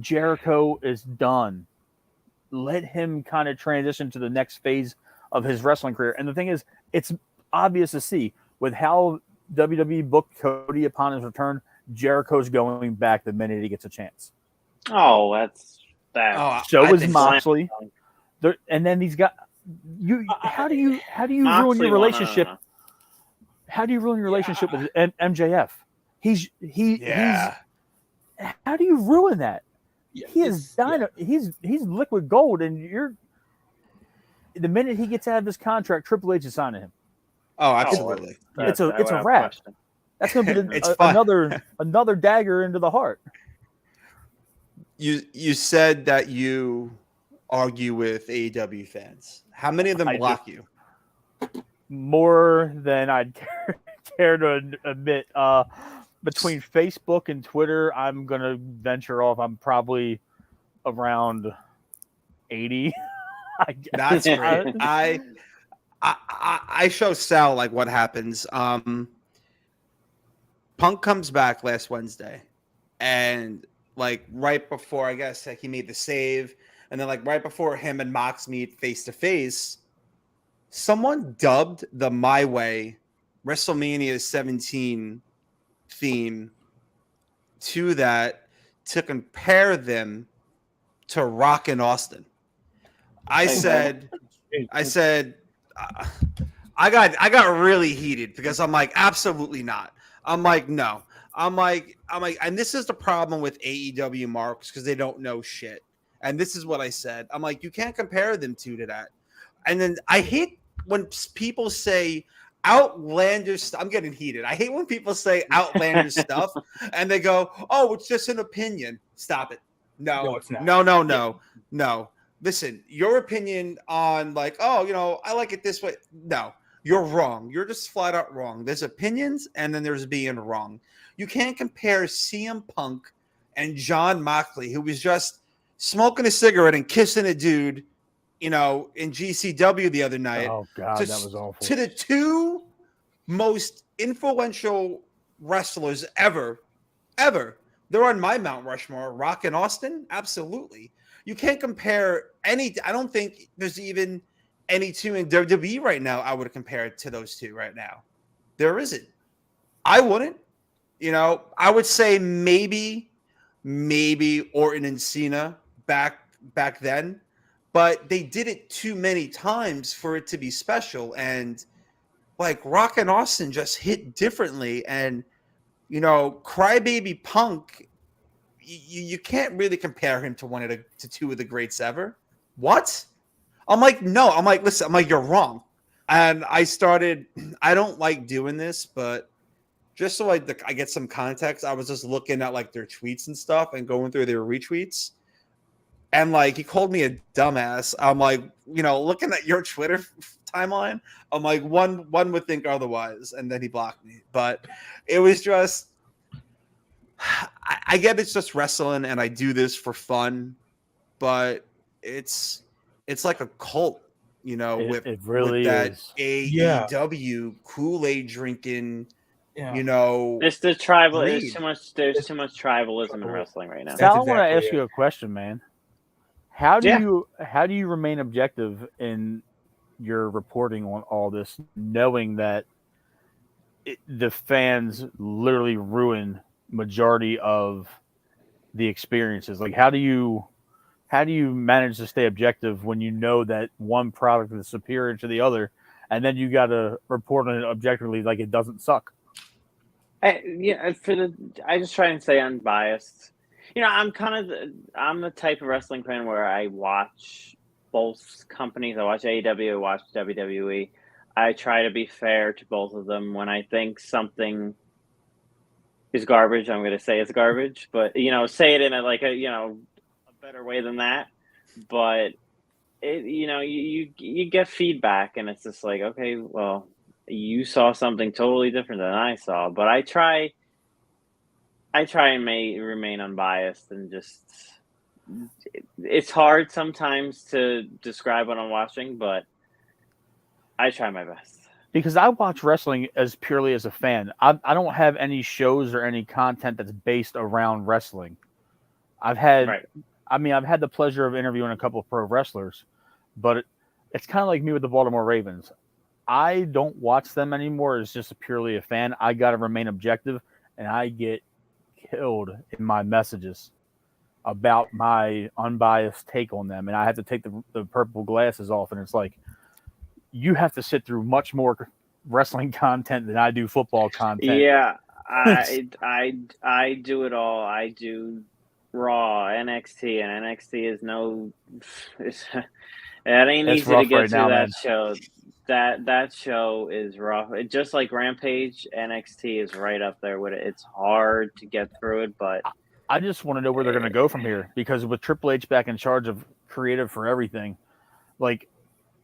Jericho is done. Let him kind of transition to the next phase of his wrestling career. And the thing is, it's obvious to see with how WWE booked Cody upon his return, Jericho's going back the minute he gets a chance. Oh, that's that. So is Moxley. And then these guys. How do you ruin your relationship? How do you ruin your relationship with MJF? He's how do you ruin that? He is he's liquid gold, and the minute he gets out of this contract, Triple H is signing him. Oh, absolutely. It's a wrap. That's going to be another dagger into the heart. You said that you argue with AEW fans. How many of them block you? More than I'd care to admit. Between Facebook and Twitter, I'm going to venture off. I'm probably around 80. I guess. That's great. I show Sal like what happens. Punk comes back last Wednesday, and like right before, I guess, like he made the save, and then like right before him and Mox meet face to face, someone dubbed the My Way WrestleMania 17 theme to that to compare them to Rock and Austin. I said I got really heated because I'm like, absolutely not. I'm like, no. I'm like, and this is the problem with AEW marks, because they don't know shit. And this is what I said. I'm like, you can't compare them to that. And then I hate when people say, outlandish. I'm getting heated. I hate when people say outlandish stuff and they go, "Oh, it's just an opinion." Stop it. No, it's not. No. Listen, your opinion on like, oh, I like it this way. No, you're wrong. You're just flat out wrong. There's opinions and then there's being wrong. You can't compare CM Punk and John Moxley, who was just smoking a cigarette and kissing a dude, in GCW the other night. Oh God, that was awful. To the two most influential wrestlers ever. They're on my Mount Rushmore. Rock and Austin, absolutely. You can't compare any. I don't think there's even any two in WWE right now I would compare it to those two right now. There isn't. I wouldn't. I would say maybe Orton and Cena back then, but they did it too many times for it to be special. And like Rock and Austin just hit differently. And Crybaby Punk, you can't really compare him to two of the greats ever. What? I'm like, no. I'm like, listen. I'm like, you're wrong. And I don't like doing this, but just so I get some context, I was just looking at like their tweets and stuff and going through their retweets. And like, he called me a dumbass. I'm like, looking at your Twitter timeline, I'm like, one would think otherwise. And then he blocked me. But it was just, I get it's just wrestling and I do this for fun, but it's like a cult, it really with that is. AEW Kool-Aid drinking, It's the tribal. Greed. There's too much tribalism in wrestling right now. Sal, I That's want to exactly ask you a question, man. How do you remain objective in your reporting on all this, knowing that the fans literally ruin majority of the experiences? Like, how do you manage to stay objective when you know that one product is superior to the other, and then you got to report on it objectively like it doesn't suck? I just try and stay unbiased. I'm the type of wrestling fan where I watch both companies. I watch AEW, I watch WWE. I try to be fair to both of them. When I think something is garbage, I'm going to say it's garbage. But say it in a better way than that. But you get feedback, and it's just like, okay, well, you saw something totally different than I saw. But I try and remain unbiased, and just it's hard sometimes to describe what I'm watching, but I try my best. Because I watch wrestling as purely as a fan. I don't have any shows or any content that's based around wrestling. I've had the pleasure of interviewing a couple of pro wrestlers, but it's kind of like me with the Baltimore Ravens. I don't watch them anymore as just purely a fan. I got to remain objective, and I get killed in my messages about my unbiased take on them, and I have to take the purple glasses off, and it's like, you have to sit through much more wrestling content than I do football content. Yeah, I do it all. I do Raw, NXT, and NXT is it ain't easy to get through that show. That show is rough. Just like Rampage, NXT is right up there with it. It's hard to get through it, but I just want to know where they're going to go from here, because with Triple H back in charge of creative for everything, like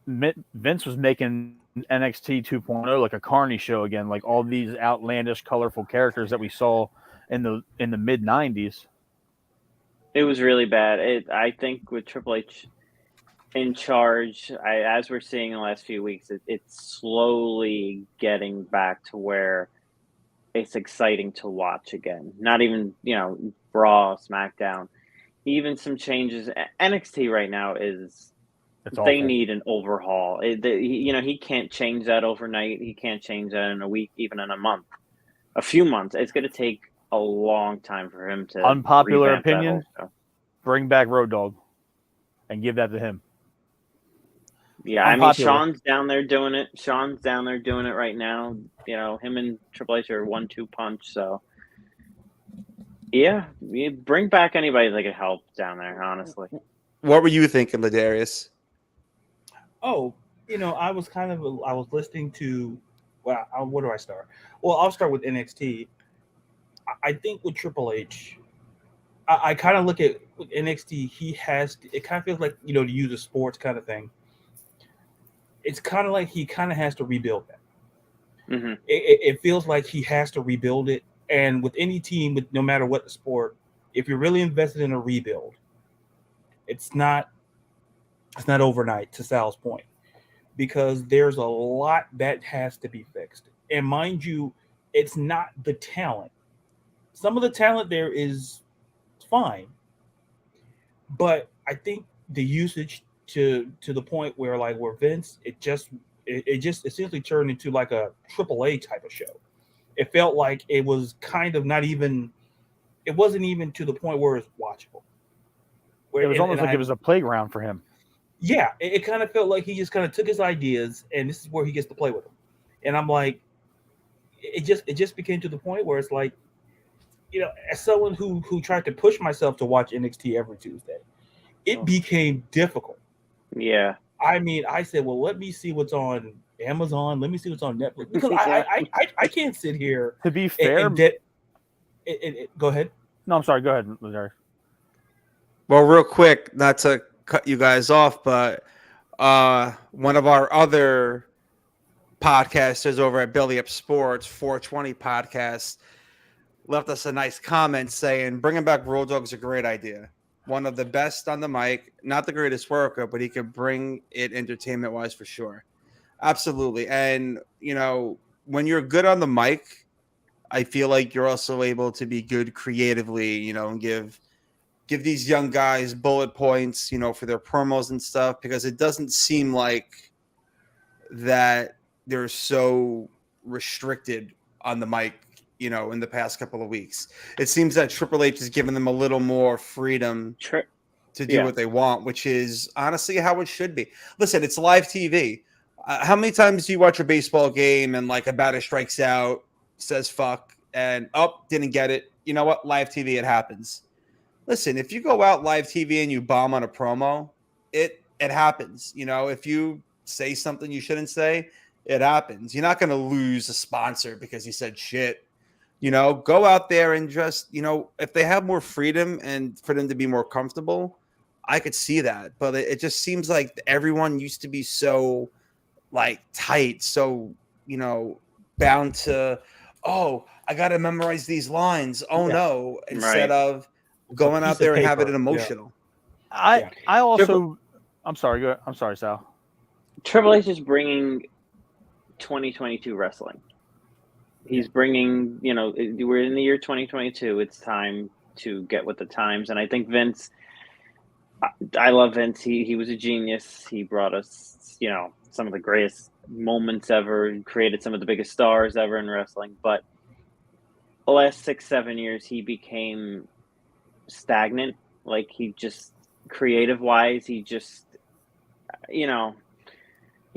Vince was making NXT 2.0 like a carny show again, like all these outlandish, colorful characters that we saw in the mid 90s. It was really bad. I think with Triple H in charge, as we're seeing in the last few weeks, it's slowly getting back to where it's exciting to watch again. Not even, Raw, SmackDown, even some changes. NXT right now they need an overhaul. He can't change that overnight. He can't change that in a week, even in a month, a few months. It's going to take a long time for him to. Unpopular opinion: bring back Road Dogg and give that to him. Yeah, I mean, Sean's down there doing it. Sean's down there doing it right now. Him and Triple H are 1-2 punch. So, yeah, you bring back anybody that could help down there, honestly. What were you thinking, LaDarius? Oh, I was listening to Well, where do I start? Well, I'll start with NXT. I think with Triple H, I kind of look at with NXT. It kind of feels like, to use a sports kind of thing. It's kind of like he kind of has to rebuild that. Mm-hmm. It feels like he has to rebuild it. And with any team, no matter what the sport, if you're really invested in a rebuild, it's not overnight, to Sal's point, because there's a lot that has to be fixed. And mind you, it's not the talent. Some of the talent there is fine, but I think the usage to the point where Vince, it just essentially turned into like a AAA type of show. It felt like it was kind of it wasn't even to the point where it's watchable. It was almost like it was a playground for him. Yeah, it kind of felt like he just kind of took his ideas and this is where he gets to play with them. And I'm like, it just became to the point where it's like, as someone who tried to push myself to watch NXT every Tuesday, it became difficult. Yeah. I mean, I said, well, let me see what's on Amazon. Let me see what's on Netflix. Because I can't sit here. To be fair. Go ahead. No, I'm sorry. Go ahead, LaDarius. Well, real quick, not to cut you guys off, but one of our other podcasters over at Belly Up Sports, 420 Podcast, left us a nice comment saying, bringing back Road Dogg is a great idea. One of the best on the mic, not the greatest worker, but he could bring it entertainment-wise for sure. Absolutely. And, when you're good on the mic, I feel like you're also able to be good creatively, and give these young guys bullet points, for their promos and stuff, because it doesn't seem like that they're so restricted on the mic, in the past couple of weeks. It seems that Triple H has given them a little more freedom to do what they want, which is honestly how it should be. Listen, it's live TV. How many times do you watch a baseball game and a batter strikes out, says fuck, and didn't get it? You know what? Live TV, it happens. Listen, if you go out live TV and you bomb on a promo, it happens. If you say something you shouldn't say, it happens. You're not going to lose a sponsor because you said shit. Go out there and just, if they have more freedom and for them to be more comfortable, I could see that. But it just seems like everyone used to be so tight, so, bound to, I got to memorize these lines. No, instead of going out there and having it emotional. I also, I'm sorry. Go ahead. I'm sorry, Sal. Triple H is bringing 2022 wrestling. He's bringing, we're in the year 2022. It's time to get with the times. And I think Vince, I love Vince. He was a genius. He brought us, some of the greatest moments ever, created some of the biggest stars ever in wrestling. But the last 6-7 years, he became stagnant. He just, creative wise, he just, he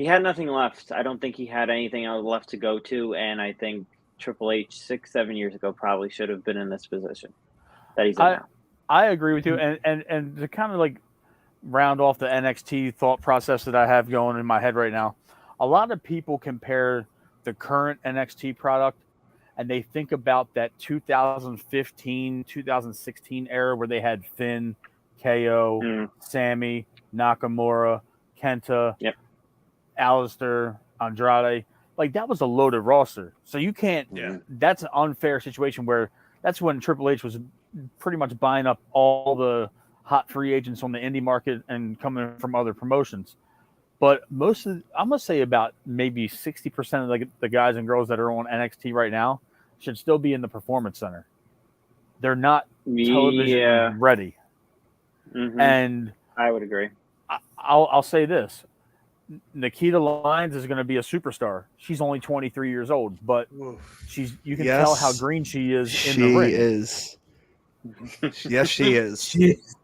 had nothing left. I don't think he had anything else left to go to. And I think Triple H 6-7 years ago probably should have been in this position that he's in now. I agree with you. And to kind of round off the NXT thought process that I have going in my head right now, a lot of people compare the current NXT product and they think about that 2015, 2016 era where they had Finn, KO, Sammy, Nakamura, Kenta, Alistair, Andrade. That was a loaded roster. So you can't that's an unfair situation where that's when Triple H was pretty much buying up all the hot free agents on the indie market and coming from other promotions. But I'm going to say about maybe 60% of the guys and girls that are on NXT right now should still be in the Performance Center. They're not television ready. Mm-hmm. And I would agree. I'll say this. Nikita Lyons is going to be a superstar. She's only 23 years old, but you can tell how green she is in the ring. She is. Yes, she is.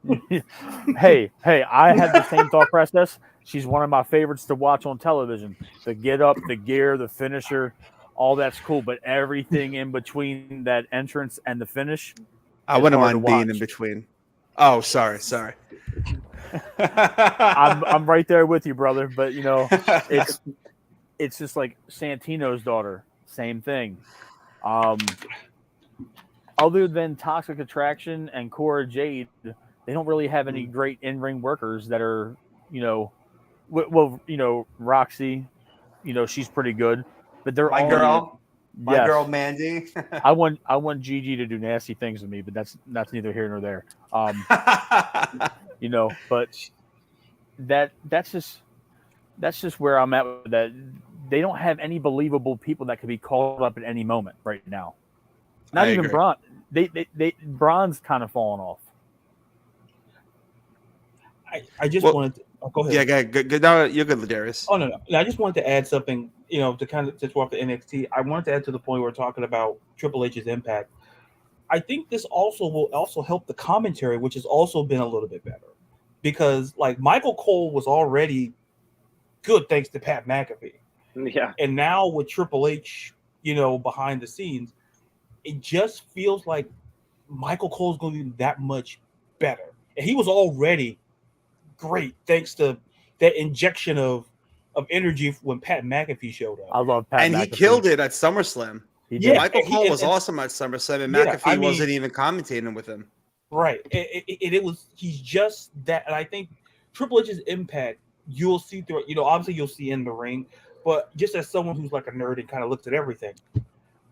Hey, I had the same thought process. She's one of my favorites to watch on television. The get up, the gear, the finisher, all that's cool. But everything in between that entrance and the finish, I wouldn't mind being in between. Oh, sorry. I'm right there with you, brother. But it's just like Santino's daughter, same thing. Other than Toxic Attraction and Cora Jade, they don't really have any great in-ring workers that are, Roxy, she's pretty good, but they're My all girl, my yes. girl Mandy. I want Gigi to do nasty things with me, but that's neither here nor there. But that's just where I'm at with that. They don't have any believable people that could be called up at any moment right now. Not even Braun. Braun's kind of fallen off. I just wanted to go ahead. Yeah, good. No, you're good, LaDarius. Oh no. I just wanted to add something, to kind of talk to NXT. I wanted to add to the point where we're talking about Triple H's impact. I think this will also help the commentary, which has also been a little bit better. Because like Michael Cole was already good thanks to Pat McAfee. Yeah. And now with Triple H, behind the scenes, it just feels like Michael Cole's going to be that much better. And he was already great thanks to that injection of energy when Pat McAfee showed up. I love Pat and McAfee. He killed it at SummerSlam. Michael Cole was awesome at SummerSlam, and McAfee wasn't even commentating with him. Right. He's just that. And I think Triple H's impact, you'll see through it. Obviously you'll see in the ring, but just as someone who's like a nerd and kind of looks at everything,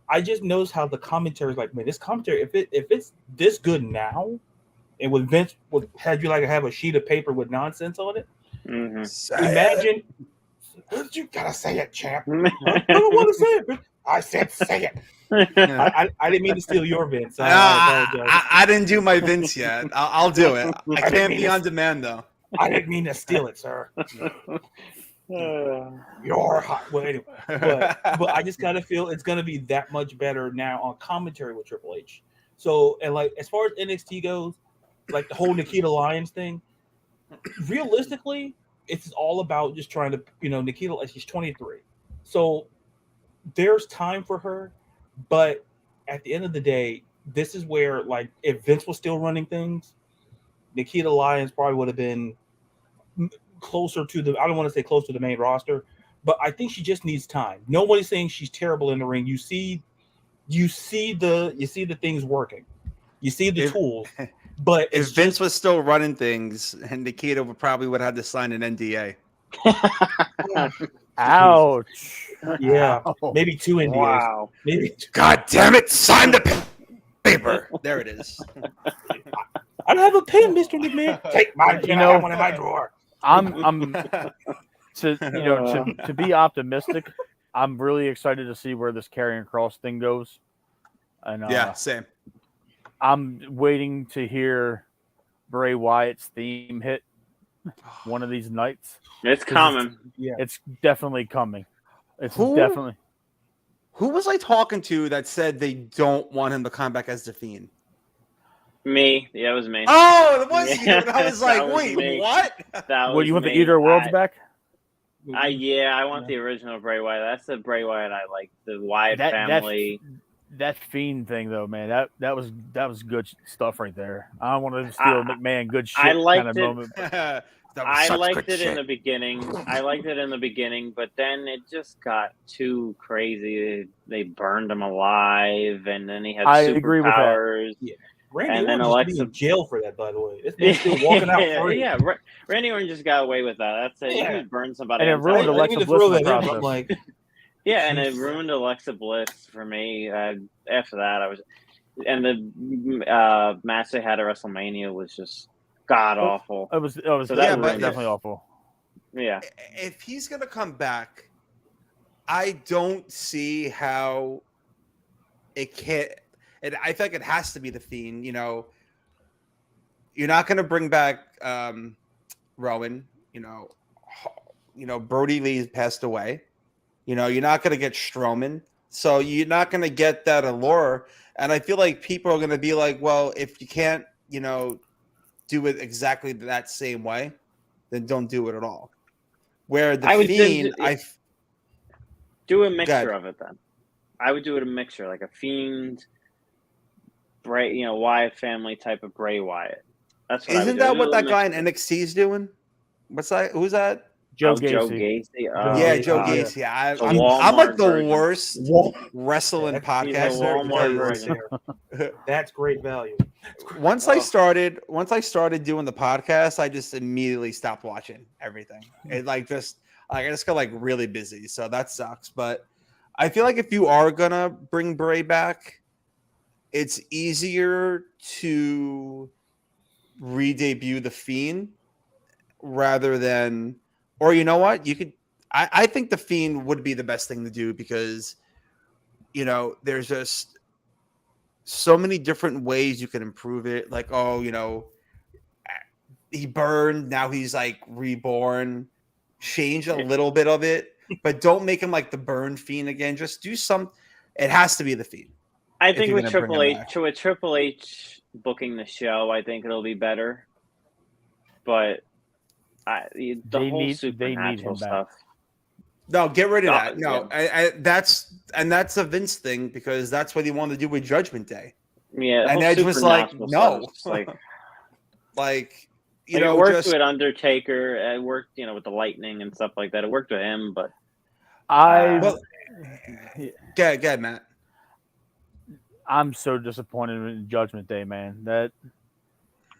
I just noticed how the commentary is like, man, this commentary, if it's this good now, and with Vince had you like have a sheet of paper with nonsense on it, imagine. You gotta say it, champ. I don't want to say it, but I said say it. I didn't mean to steal your Vince. I didn't do my Vince yet. I'll do it. I can't be on demand though. I didn't mean to steal it, sir. You're hot. Well, anyway, but I just kind of feel it's going to be that much better now on commentary with Triple H. So, and like as far as NXT goes, like the whole Nikita Lyons thing, realistically, it's all about just trying to, Nikita, she's 23. So there's time for her. But at the end of the day, this is where, like, if Vince was still running things, Nikita Lyons probably would have been closer to I don't want to say close to the main roster, but I think she just needs time. Nobody's saying she's terrible in the ring. You see the things working. You see the tools. But if Vince was still running things, and Nikita would have had to sign an NDA. Ouch. Yeah. Maybe 2 NDAs. Wow. Maybe 2. God damn it! Sign the paper. There it is. I don't have a pen, Mr. McMahon. Take my pen. I have one in my drawer. I'm to be optimistic. I'm really excited to see where this Karrion Kross thing goes. And yeah, same. I'm waiting to hear Bray Wyatt's theme hit one of these nights. It's coming. It's definitely coming. Who was I talking to that said they don't want him to come back as the Fiend? Me. Yeah, it was me. Oh, it was you. I was like, was wait, me. what? What, you want the Eater of Worlds back? I want the original Bray Wyatt. That's the Bray Wyatt I like. The Wyatt family. That Fiend thing, though, man, that was good stuff right there. I don't want to steal McMahon good shit I liked kind of moment. I liked it in the beginning. But then it just got too crazy. They burned him alive, and then he had superpowers. Yeah. Randy and then Orton just be in jail for that, by the way. This man's still walking out free. Yeah, Randy Orton just got away with that. That's it. Yeah. He burned somebody. And it ruined Alexa Bliss in the process. Yeah, and it ruined Alexa Bliss for me. After that, and the match they had at WrestleMania was just god awful. It was definitely awful. Yeah. If he's gonna come back, I don't see how it can't. I feel like it has to be the Fiend. You're not gonna bring back Rowan. Brody Lee passed away. You're not going to get Strowman. So you're not going to get that allure. And I feel like people are going to be like, well, if you can't, do it exactly that same way, then don't do it at all. Where the Fiend, do a mixture of it then. I would do it a mixture, like a Fiend, Bray, Wyatt family type of Bray Wyatt. That's what isn't that what that guy in NXT is doing? What's that? Who's that? Joe Joe Gacy. Gacy. Oh, Yeah, Joe God. Gacy. I'm Walmart like the version. worst wrestling He's a podcaster Walmart because version. That's great value. once I started doing the podcast, I just immediately stopped watching everything. It I just got like really busy, so that sucks. But I feel like if you are gonna bring Bray back, it's easier to re-debut the Fiend rather than, or you know what, you could. I think the Fiend would be the best thing to do because there's just so many different ways you can improve it. Like, he burned, now he's like reborn. Change a little bit of it, but don't make him like the burn Fiend again. Just do some. It has to be the Fiend. I think with Triple H booking the show, I think it'll be better. But the whole supernatural stuff. No, get rid of that. No, that's a Vince thing because that's what he wanted to do with Judgment Day. Yeah, and Edge was like, no, it worked with Undertaker. It worked, with the lightning and stuff like that. It worked with him, but go ahead, Matt. I'm so disappointed in Judgment Day, man. That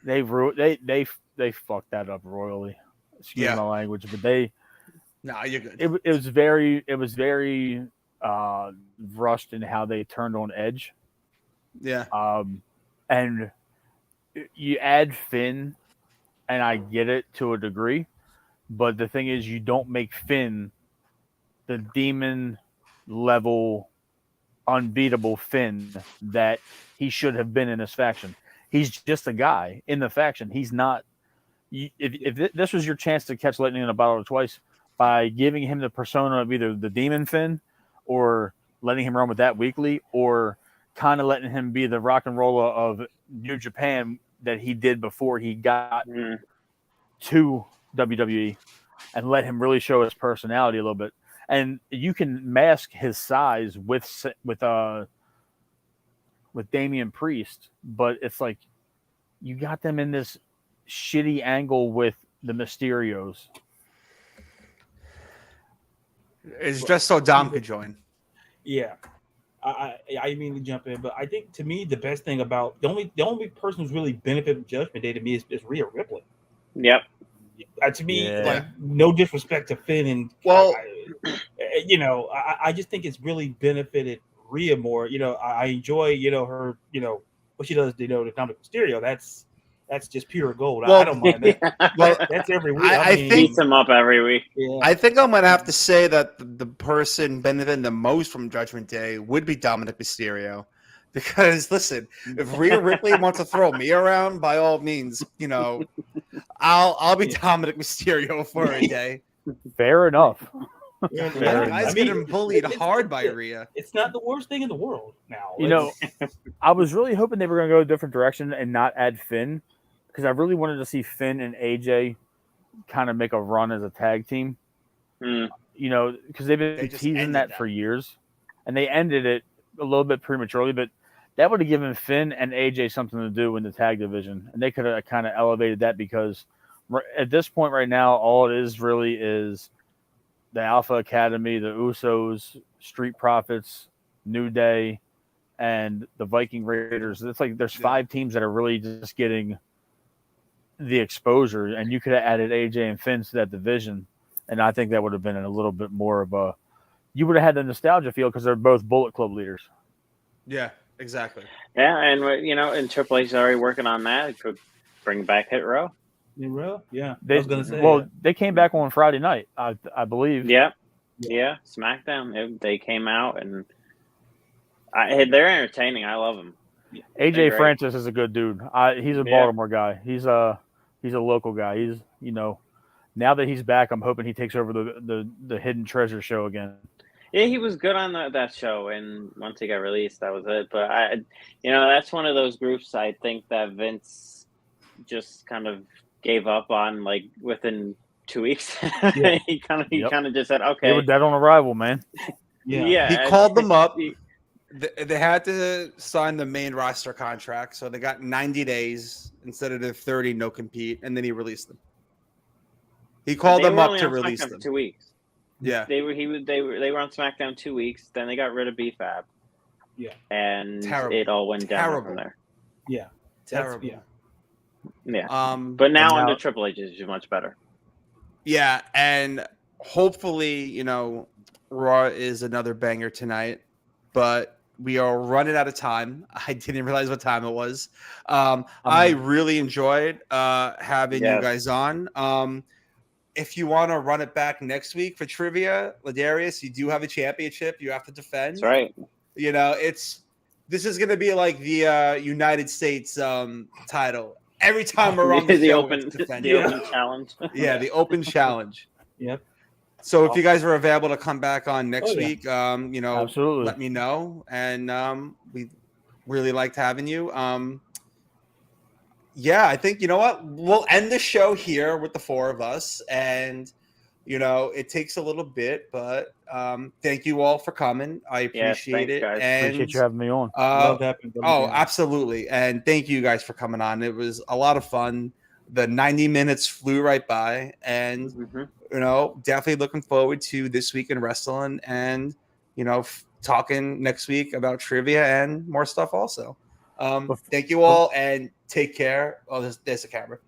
they fucked that up royally. Excuse my language, but no, you're good. It was very rushed in how they turned on Edge. Yeah. And you add Finn, and I get it to a degree, but the thing is, you don't make Finn the demon level, unbeatable Finn that he should have been in this faction. He's just a guy in the faction. He's not. If this was your chance to catch lightning in a bottle twice by giving him the persona of either the demon Finn or letting him run with that weekly, or kind of letting him be the rock and roller of New Japan that he did before he got to WWE, and let him really show his personality a little bit. And you can mask his size with Damian Priest, but it's like you got them in this shitty angle with the Mysterios. It's just so Dom could join. Yeah. I mean to jump in, but I think to me the best thing about the only person who's really benefited from Judgment Day to me is Rhea Ripley. Yep. To me, like, no disrespect to Finn, and I just think it's really benefited Rhea more. I enjoy her, what she does, the Dominic Mysterio. That's just pure gold. I don't mind that. Well, that's every week. I think beats him up every week. Yeah. I think I'm gonna have to say that the person benefiting the most from Judgment Day would be Dominic Mysterio, because listen, if Rhea Ripley wants to throw me around, by all means, I'll be Dominic Mysterio for a day. Fair enough. Guy's getting bullied hard by Rhea. It's not the worst thing in the world now. I was really hoping they were going to go a different direction and not add Finn, because I really wanted to see Finn and AJ kind of make a run as a tag team. Because they've been teasing that for years, and they ended it a little bit prematurely, but that would have given Finn and AJ something to do in the tag division, and they could have kind of elevated that, because at this point right now, all it is really is the Alpha Academy, the Usos, Street Profits, New Day, and the Viking Raiders. It's like there's 5 teams that are really just getting the exposure, and you could have added AJ and Finn to that division, and I think that would have been a little bit more of a – you would have had the nostalgia feel because they're both Bullet Club leaders. Yeah, exactly. Yeah, and and Triple H is already working on that. It could bring back Hit Row. Yeah. I was gonna say, they came back on Friday night, I believe. Yeah. SmackDown. They came out, and they're entertaining. I love them. AJ Francis is a good dude. He's a Baltimore guy. He's a local guy. He's now that he's back, I'm hoping he takes over the Hidden Treasure show again. Yeah, he was good on that show, and once he got released, that was it. But that's one of those groups I think that Vince just kind of gave up on, like, within 2 weeks. Yeah. he kind of just said, okay. They were dead on arrival, man. Yeah. He called them up. They had to sign the main roster contract, so they got 90 days instead of the 30 no compete, and then he released them. He called They them were up only to on release SmackDown them. for 2 weeks. Yeah. They were on SmackDown 2 weeks. Then they got rid of BFAB. Yeah. And Terrible. it all went down Terrible. from there. Yeah. Terrible. Yeah. But But now now- under Triple H is much better. yeah, and hopefully, you know, Raw is another banger tonight, but we are running out of time. I didn't realize what time it was. I really enjoyed having you Yes. guys on. If you want to run it back next week for trivia, LaDarius, you do have a championship you have to defend. That's right. You know, this is going to be like the United States title. Every time we're on the the show, open we have to defend the it. open challenge. Yeah, the open challenge. Yep. So if you guys are available to come back on next Oh, yeah. week, you know, Absolutely. let me know. And we really liked having you. Yeah, I think, you know what? We'll end the show here with the four of us. And, you know, it takes a little bit, but thank you all for coming. I appreciate thanks, it. guys. And Appreciate you having me on. Love having them oh, again. absolutely. And thank you guys for coming on. It was a lot of fun. The 90 minutes flew right by. And, Mhm. you know, definitely looking forward to This Week in Wrestling and, you know, talking next week about trivia and more stuff also. Thank you all and take care. Oh, there's a camera.